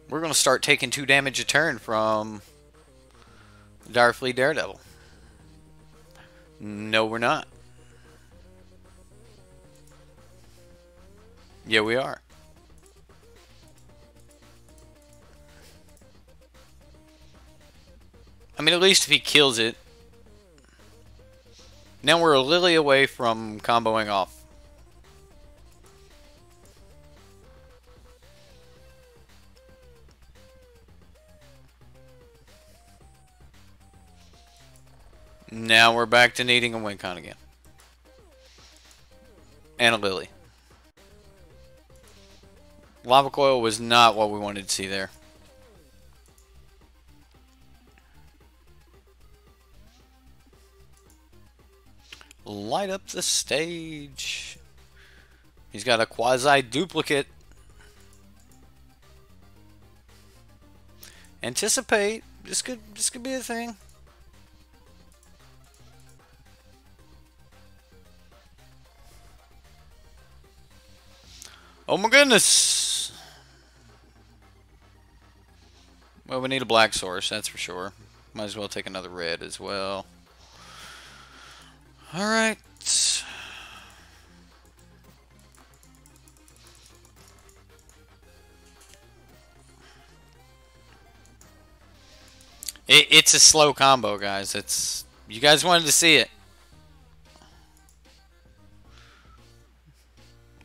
We're going to start taking 2 damage a turn from Direfleet Daredevil. No, we're not. Yeah, we are. I mean, at least if he kills it. Now we're a Lily away from comboing off. Now we're back to needing a win con again. And a Lily. Lava Coil was not what we wanted to see there. Light up the stage. He's got a quasi-duplicate. Anticipate. This could be a thing. Oh my goodness. Well, we need a black source, that's for sure. Might as well take another red as well. Alright. It's a slow combo, guys. You guys wanted to see it.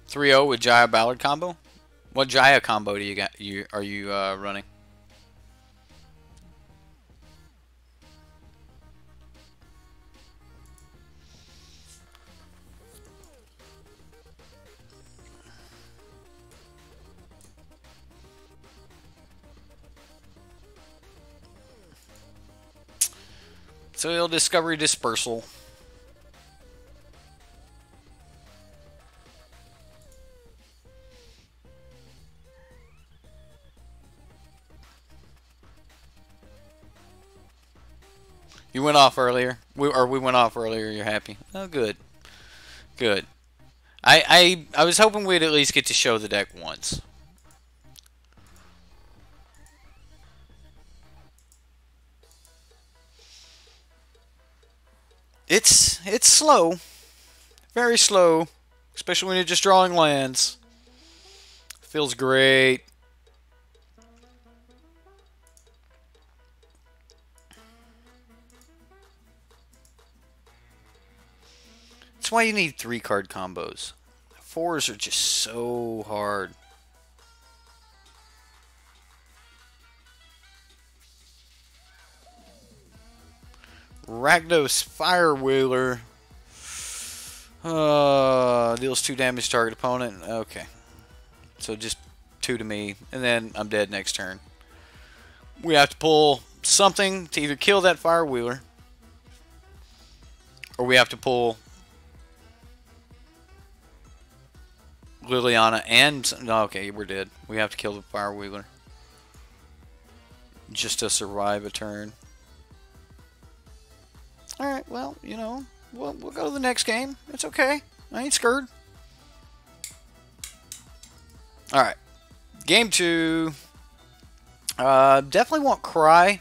3-0 with Jaya Ballard combo? What Jaya combo do you got? Are you running? Soil Discovery Dispersal. You went off earlier. We went off earlier. You're happy. Oh, good. Good. I was hoping we'd at least get to show the deck once. It's slow. Very slow. Especially when you're just drawing lands. Feels great. That's why you need 3-card combos. 4s are just so hard. Rakdos Firewheeler. Deals 2 damage to target opponent. Okay. So just 2 to me. And then I'm dead next turn. We have to pull something to either kill that Firewheeler. Or we have to pull Liliana and... Okay, we're dead. We have to kill the Firewheeler. Just to survive a turn. Alright, well, you know, we'll go to the next game. It's okay. I ain't scared. Alright. Game 2. Definitely want Cry.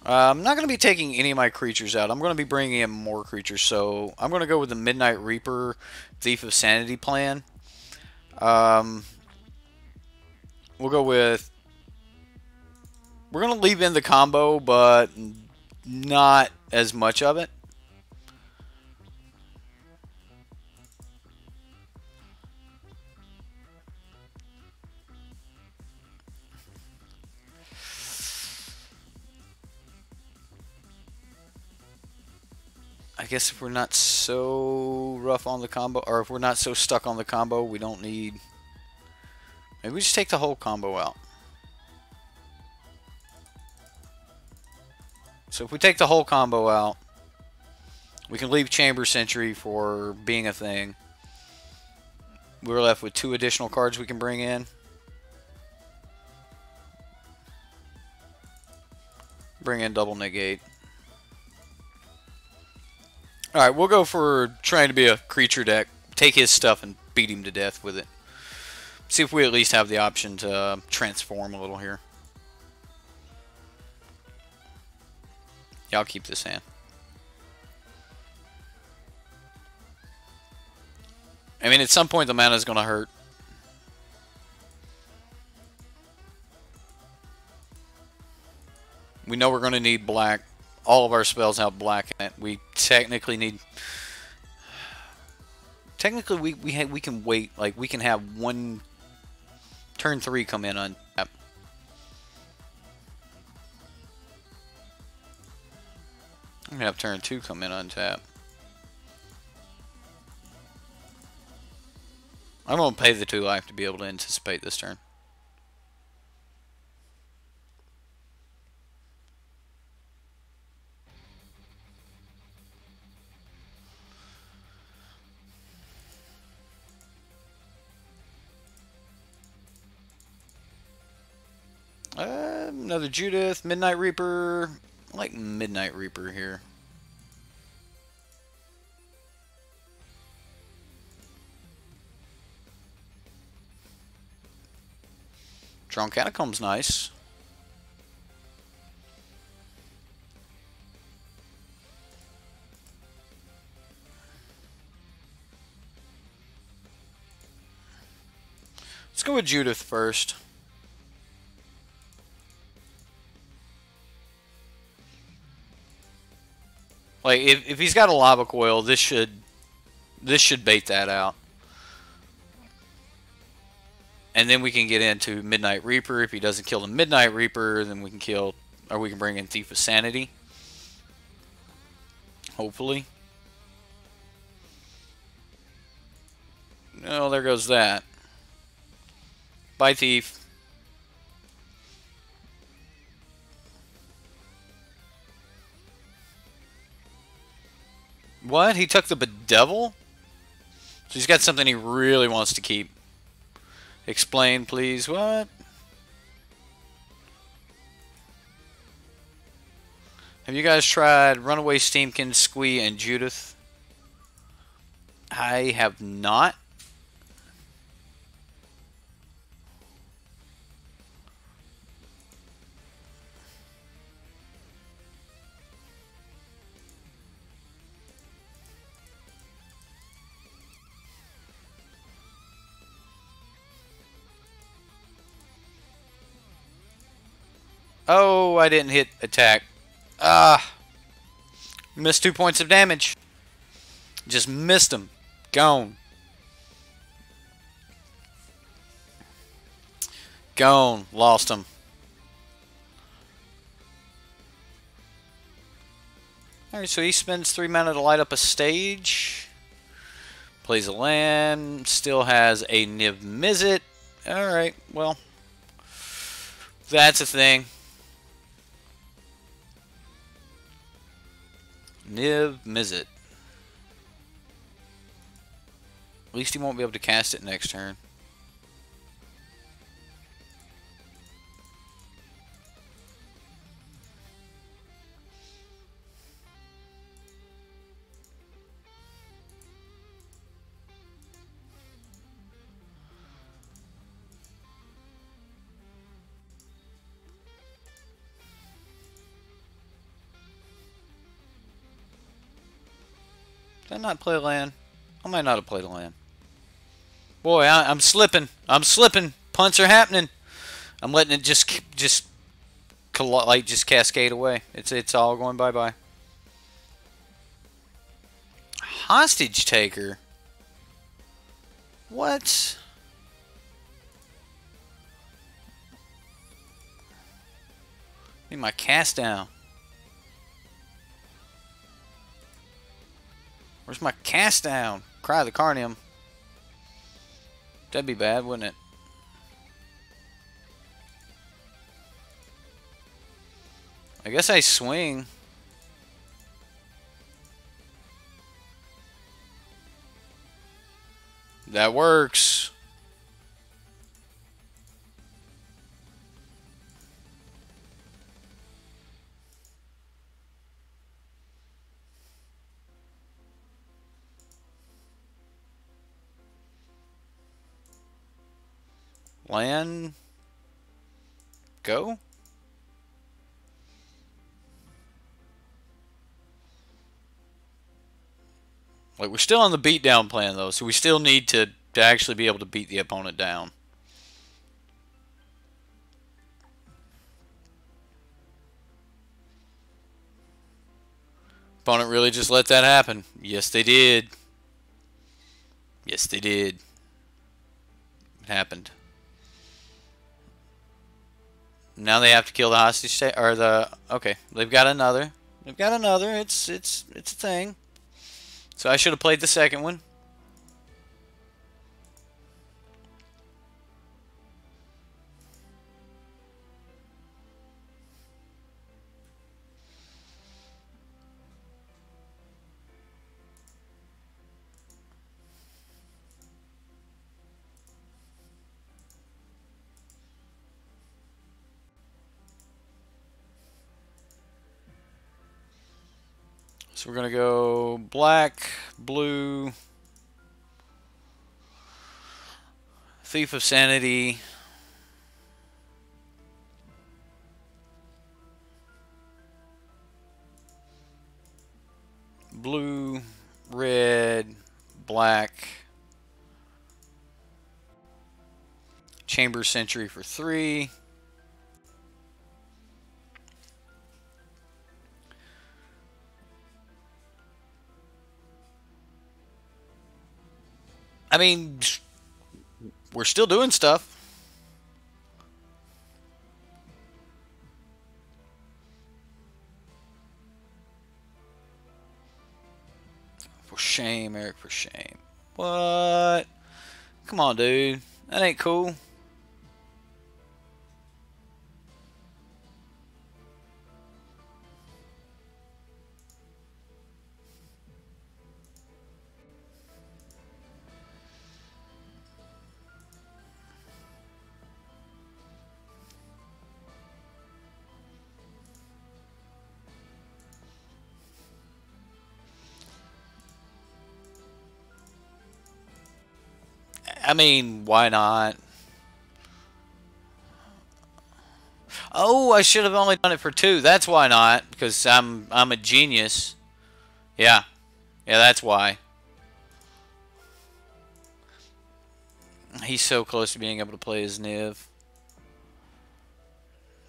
I'm not going to be taking any of my creatures out. I'm going to be bringing in more creatures. So I'm going to go with the Midnight Reaper Thief of Sanity plan. We'll go with... We're going to leave in the combo, but not as much of it. I guess if we're not so rough on the combo, or if we're not so stuck on the combo, we don't need... Maybe we just take the whole combo out. So if we take the whole combo out, we can leave Chamber Sentry for being a thing. We're left with 2 additional cards we can bring in. Bring in double negate. Alright, we'll go for trying to be a creature deck. Take his stuff and beat him to death with it. See if we at least have the option to transform a little here. Yeah, I'll keep this hand. I mean, at some point the mana is going to hurt. We know we're going to need black. All of our spells have black in it. We technically need... Technically, we can wait. Like, we can have one... Turn 3 come in on tap. I'm going to have turn 2 come in on tap. I'm going to pay the 2 life to be able to anticipate this turn. Another Judith, Midnight Reaper. I like Midnight Reaper here. Drawn Catacomb's nice. Let's go with Judith first. Like, if he's got a lava coil, this should bait that out. And then we can get into Midnight Reaper. If he doesn't kill the Midnight Reaper, then we can kill, or we can bring in Thief of Sanity. Hopefully. No, there goes that. Bye, Thief. What? He took the Bedevil? So he's got something he really wants to keep. Explain, please. What? Have you guys tried Runaway Steamkin, Squee, and Judith? I have not. Oh, I didn't hit attack. Missed 2 points of damage. Just missed them. Gone. Gone. Lost them. Alright, so he spends 3 mana to light up a stage. Plays a land. Still has a Niv Mizzet. Alright, well. That's a thing. Niv Mizzet. At least he won't be able to cast it next turn. Did I not play land? I might not have played a land. Boy, I'm slipping. I'm slipping. Punts are happening. I'm letting it just cascade away. It's all going bye-bye. Hostage taker. What? Need my cast down. Where's my cast down? Cry the Carnium. That'd be bad, wouldn't it? I guess I swing. That works. Land. Go. Like, we're still on the beatdown plan, though, so we still need to actually be able to beat the opponent down. Opponent really just let that happen. Yes, they did. Yes, they did. It happened. Now they have to kill the hostage or the. Okay, they've got another. They've got another. It's a thing. So I should have played the second one. So we're gonna go black, blue, Thief of Sanity, blue, red, black, Chamber Sentry for 3. I mean, we're still doing stuff. For shame, Eric, for shame. What? Come on, dude. That ain't cool. I mean, why not? Oh, I should have only done it for 2. That's why not, because I'm a genius. Yeah. Yeah, that's why. He's so close to being able to play his Niv.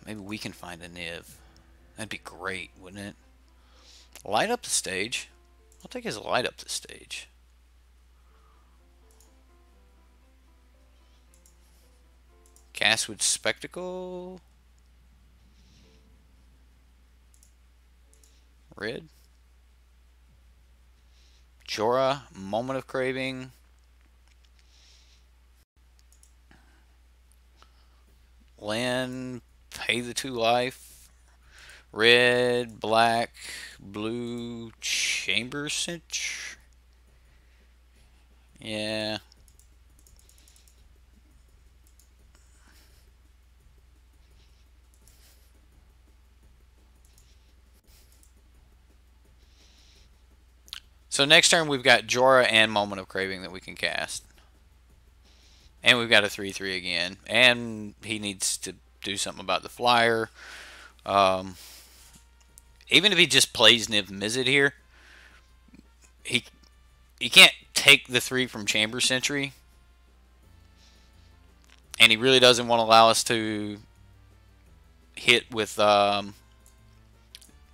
Maybe we can find a Niv. That'd be great, wouldn't it? Light up the stage. I'll take his light up the stage. Castwood Spectacle. Red. Jorah, Moment of Craving. Land, Pay the 2 life. Red, black, blue, Chamber Sentry. Yeah. So next turn we've got Jorah and Moment of Craving that we can cast. And we've got a 3/3 again. And he needs to do something about the flyer. Even if he just plays Niv Mizzet here, he can't take the 3 from Chamber Sentry. And he really doesn't want to allow us to hit with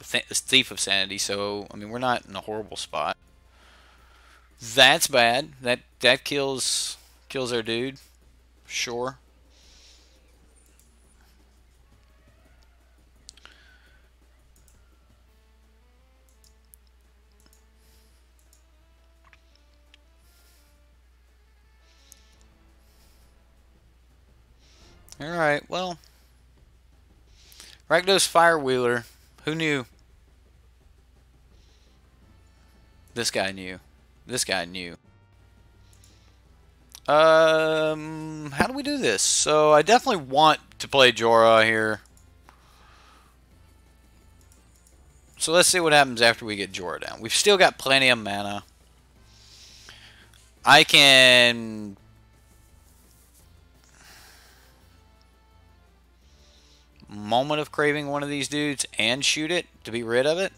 Thief of Sanity. So, I mean, we're not in a horrible spot. That's bad. That kills our dude. Sure. Alright, well. Rakdos Firewheeler. Who knew? This guy knew. This guy knew. How do we do this? So I definitely want to play Jorah here. So let's see what happens after we get Jorah down. We've still got plenty of mana. I can Moment of Craving one of these dudes and shoot it to be rid of it.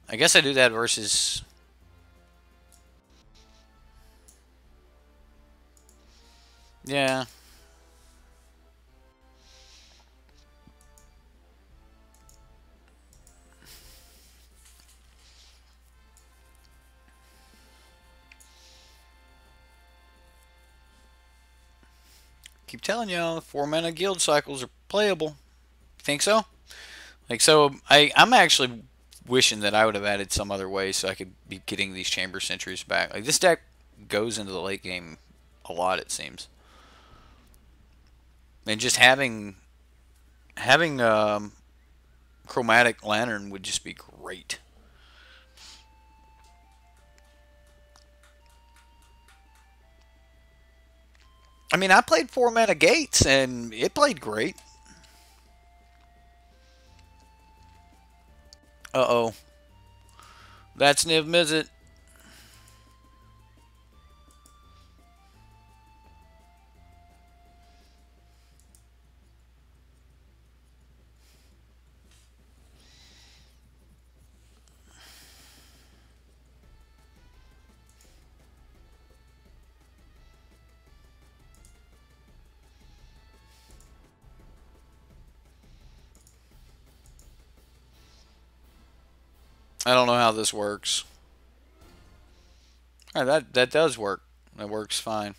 I guess I do that versus... Yeah. keep telling y'all, 4-mana guild cycles are playable. Think so? Like, so I'm actually wishing that I would have added some other way so I could be getting these Chamber Sentries back. Like, this deck goes into the late game a lot, it seems. And just having Chromatic Lantern would just be great. I mean, I played 4-mana Gates, and it played great. Uh-oh. That's Niv Mizzet. I don't know how this works. All right, that does work. That works fine.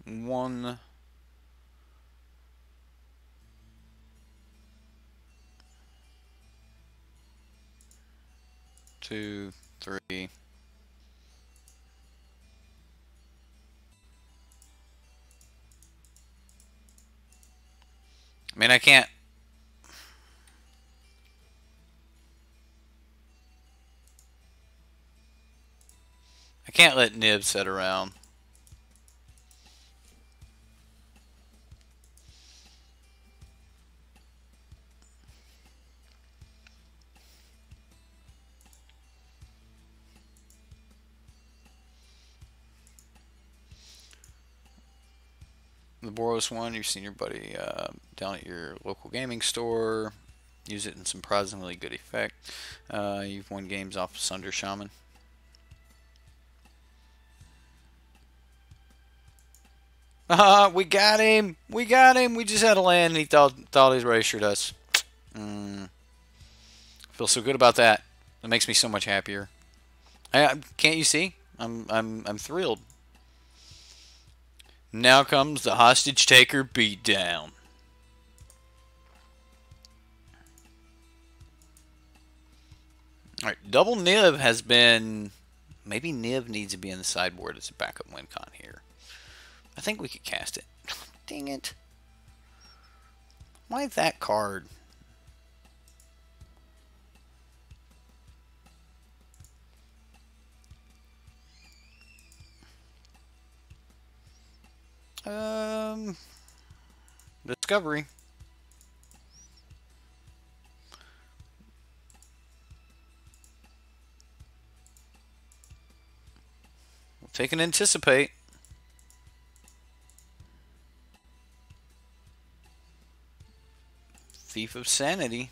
One, two, three. I mean, I can't let Nib sit around. The Boros one, you've seen your buddy down at your local gaming store. Use it in surprisingly good effect. You've won games off of Sunder Shaman. We got him! We got him! We just had a land and he thought he's registered us. I feel so good about that. It makes me so much happier. Can't you see? I'm thrilled. Now comes the hostage taker beatdown. Alright, double Niv has been... Maybe Niv needs to be in the sideboard as a backup win con here. I think we could cast it. Dang it. Why that card? Discovery. We'll take an anticipate. Thief of Sanity.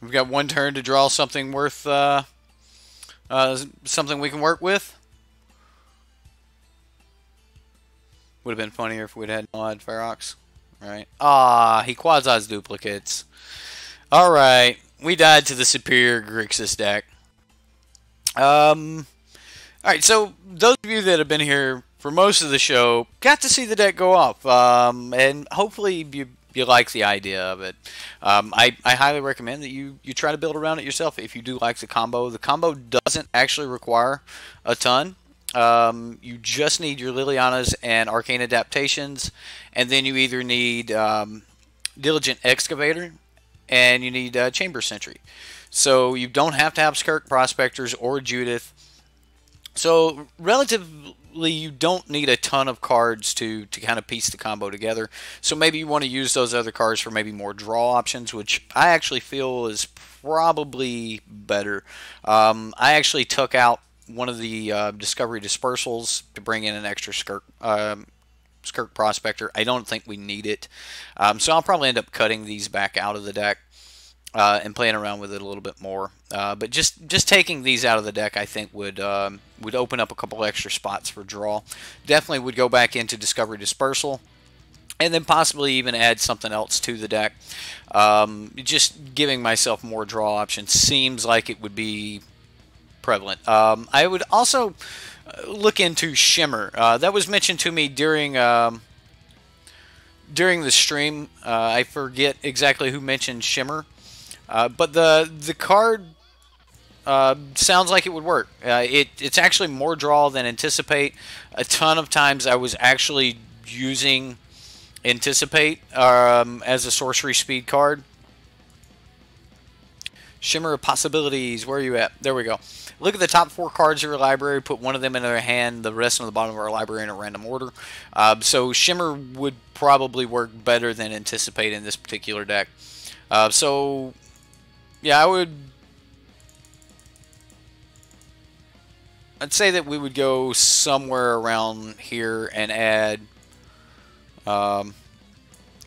We've got one turn to draw something worth, something we can work with. Would have been funnier if we'd had Nod Ferox, right? Ah, he quads duplicates. Alright, we died to the superior Grixis deck. Alright, so those of you that have been here for most of the show got to see the deck go off. And hopefully you like the idea of it. I highly recommend that you try to build around it yourself if you do like the combo. The combo doesn't actually require a ton. You just need your Lilianas and Arcane Adaptations, and then you either need Diligent Excavator and you need Chamber Sentry. So you don't have to have Skirk Prospectors or Judith. So relatively, you don't need a ton of cards to kind of piece the combo together. So maybe you want to use those other cards for maybe more draw options, which I actually feel is probably better. I actually took out one of the Discovery Dispersals to bring in an extra Skirk Prospector. I don't think we need it. So I'll probably end up cutting these back out of the deck and playing around with it a little bit more. But just taking these out of the deck, I think would would open up a couple extra spots for draw. Definitely would go back into Discovery Dispersal, and then possibly even add something else to the deck. Just giving myself more draw options seems like it would be prevalent. I would also look into Shimmer. That was mentioned to me during the stream. I forget exactly who mentioned Shimmer, but the card sounds like it would work. It's actually more draw than Anticipate. A ton of times I was actually using Anticipate as a sorcery speed card. Shimmer of Possibilities, where are you at? There we go. Look at the top 4 cards of your library, put one of them in their hand, the rest on the bottom of our library in a random order. So Shimmer would probably work better than Anticipate in this particular deck. So, yeah, I'd say that we would go somewhere around here and add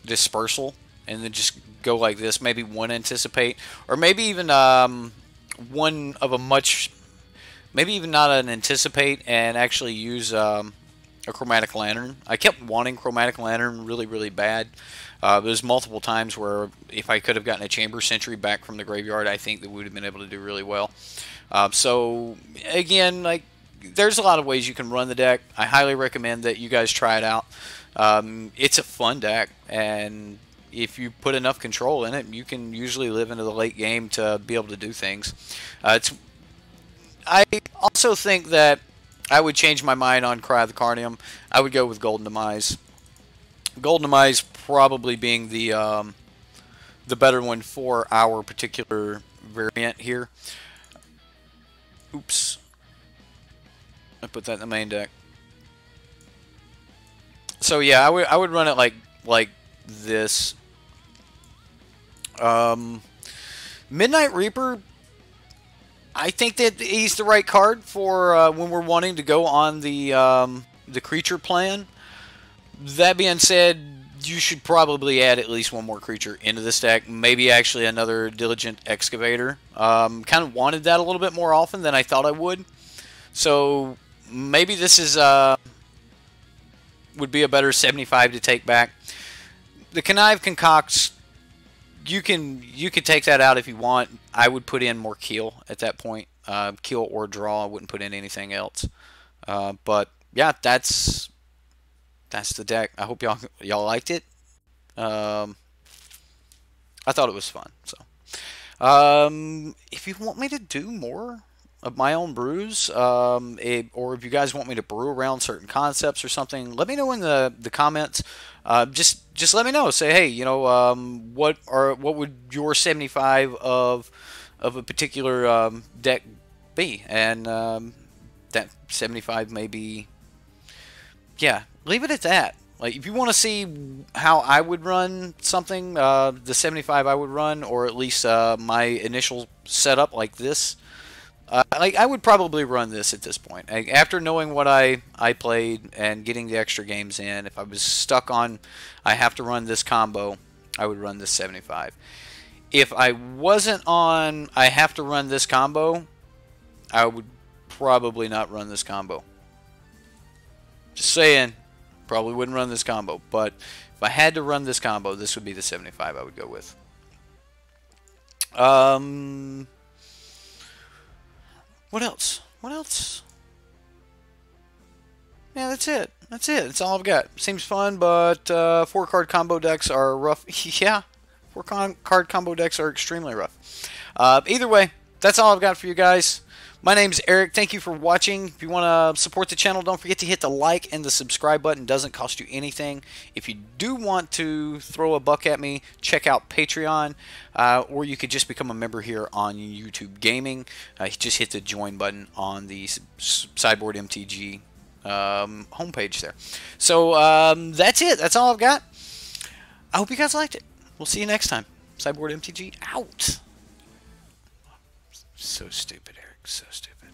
Dispersal, and then just go like this. Maybe one Anticipate, or maybe even one of a much, maybe even not an Anticipate, and actually use a Chromatic Lantern. I kept wanting Chromatic Lantern really bad. There's multiple times where if I could have gotten a Chamber Sentry back from the graveyard, I think that we would have been able to do really well. So again, like, there's a lot of ways you can run the deck. I highly recommend that you guys try it out. It's a fun deck, and if you put enough control in it, you can usually live into the late game to be able to do things. I also think that I would change my mind on Cry of the Carnium. I would go with Golden Demise. Golden Demise probably being the better one for our particular variant here. Oops. I put that in the main deck. So yeah, I would run it like this. Midnight Reaper, I think that he's the right card for when we're wanting to go on the creature plan. That being said, you should probably add at least one more creature into this deck. Maybe actually another Diligent Excavator. Kind of wanted that a little bit more often than I thought I would. So maybe this is would be a better 75 to take back. The Connive Concocts, you can take that out if you want. I would put in more Keel at that point. Keel or draw. I wouldn't put in anything else. But yeah, that's the deck. I hope y'all liked it. I thought it was fun. So if you want me to do more of my own brews, or if you guys want me to brew around certain concepts or something, let me know in the comments. Just let me know. Say, hey, you know, what would your 75 of a particular deck be, and that 75 may be, yeah, leave it at that. Like, if you want to see how I would run something, the 75 I would run, or at least my initial setup like this. Like, I would probably run this at this point. After knowing what I played and getting the extra games in, if I was stuck on I have to run this combo, I would run this 75. If I wasn't on I have to run this combo, I would probably not run this combo. Just saying, probably wouldn't run this combo. But if I had to run this combo, this would be the 75 I would go with. What else? What else? Yeah, that's it. That's it. That's all I've got. Seems fun, but 4-card combo decks are rough. Yeah, 4-card combo decks are extremely rough. Either way, that's all I've got for you guys. My name's Eric. Thank you for watching. If you want to support the channel, don't forget to hit the like and the subscribe button. It doesn't cost you anything. If you do want to throw a buck at me, check out Patreon, or you could just become a member here on YouTube Gaming. Just hit the join button on the Sideboard MTG homepage there. So that's it. That's all I've got. I hope you guys liked it. We'll see you next time. Sideboard MTG out. So stupid, Eric. So stupid.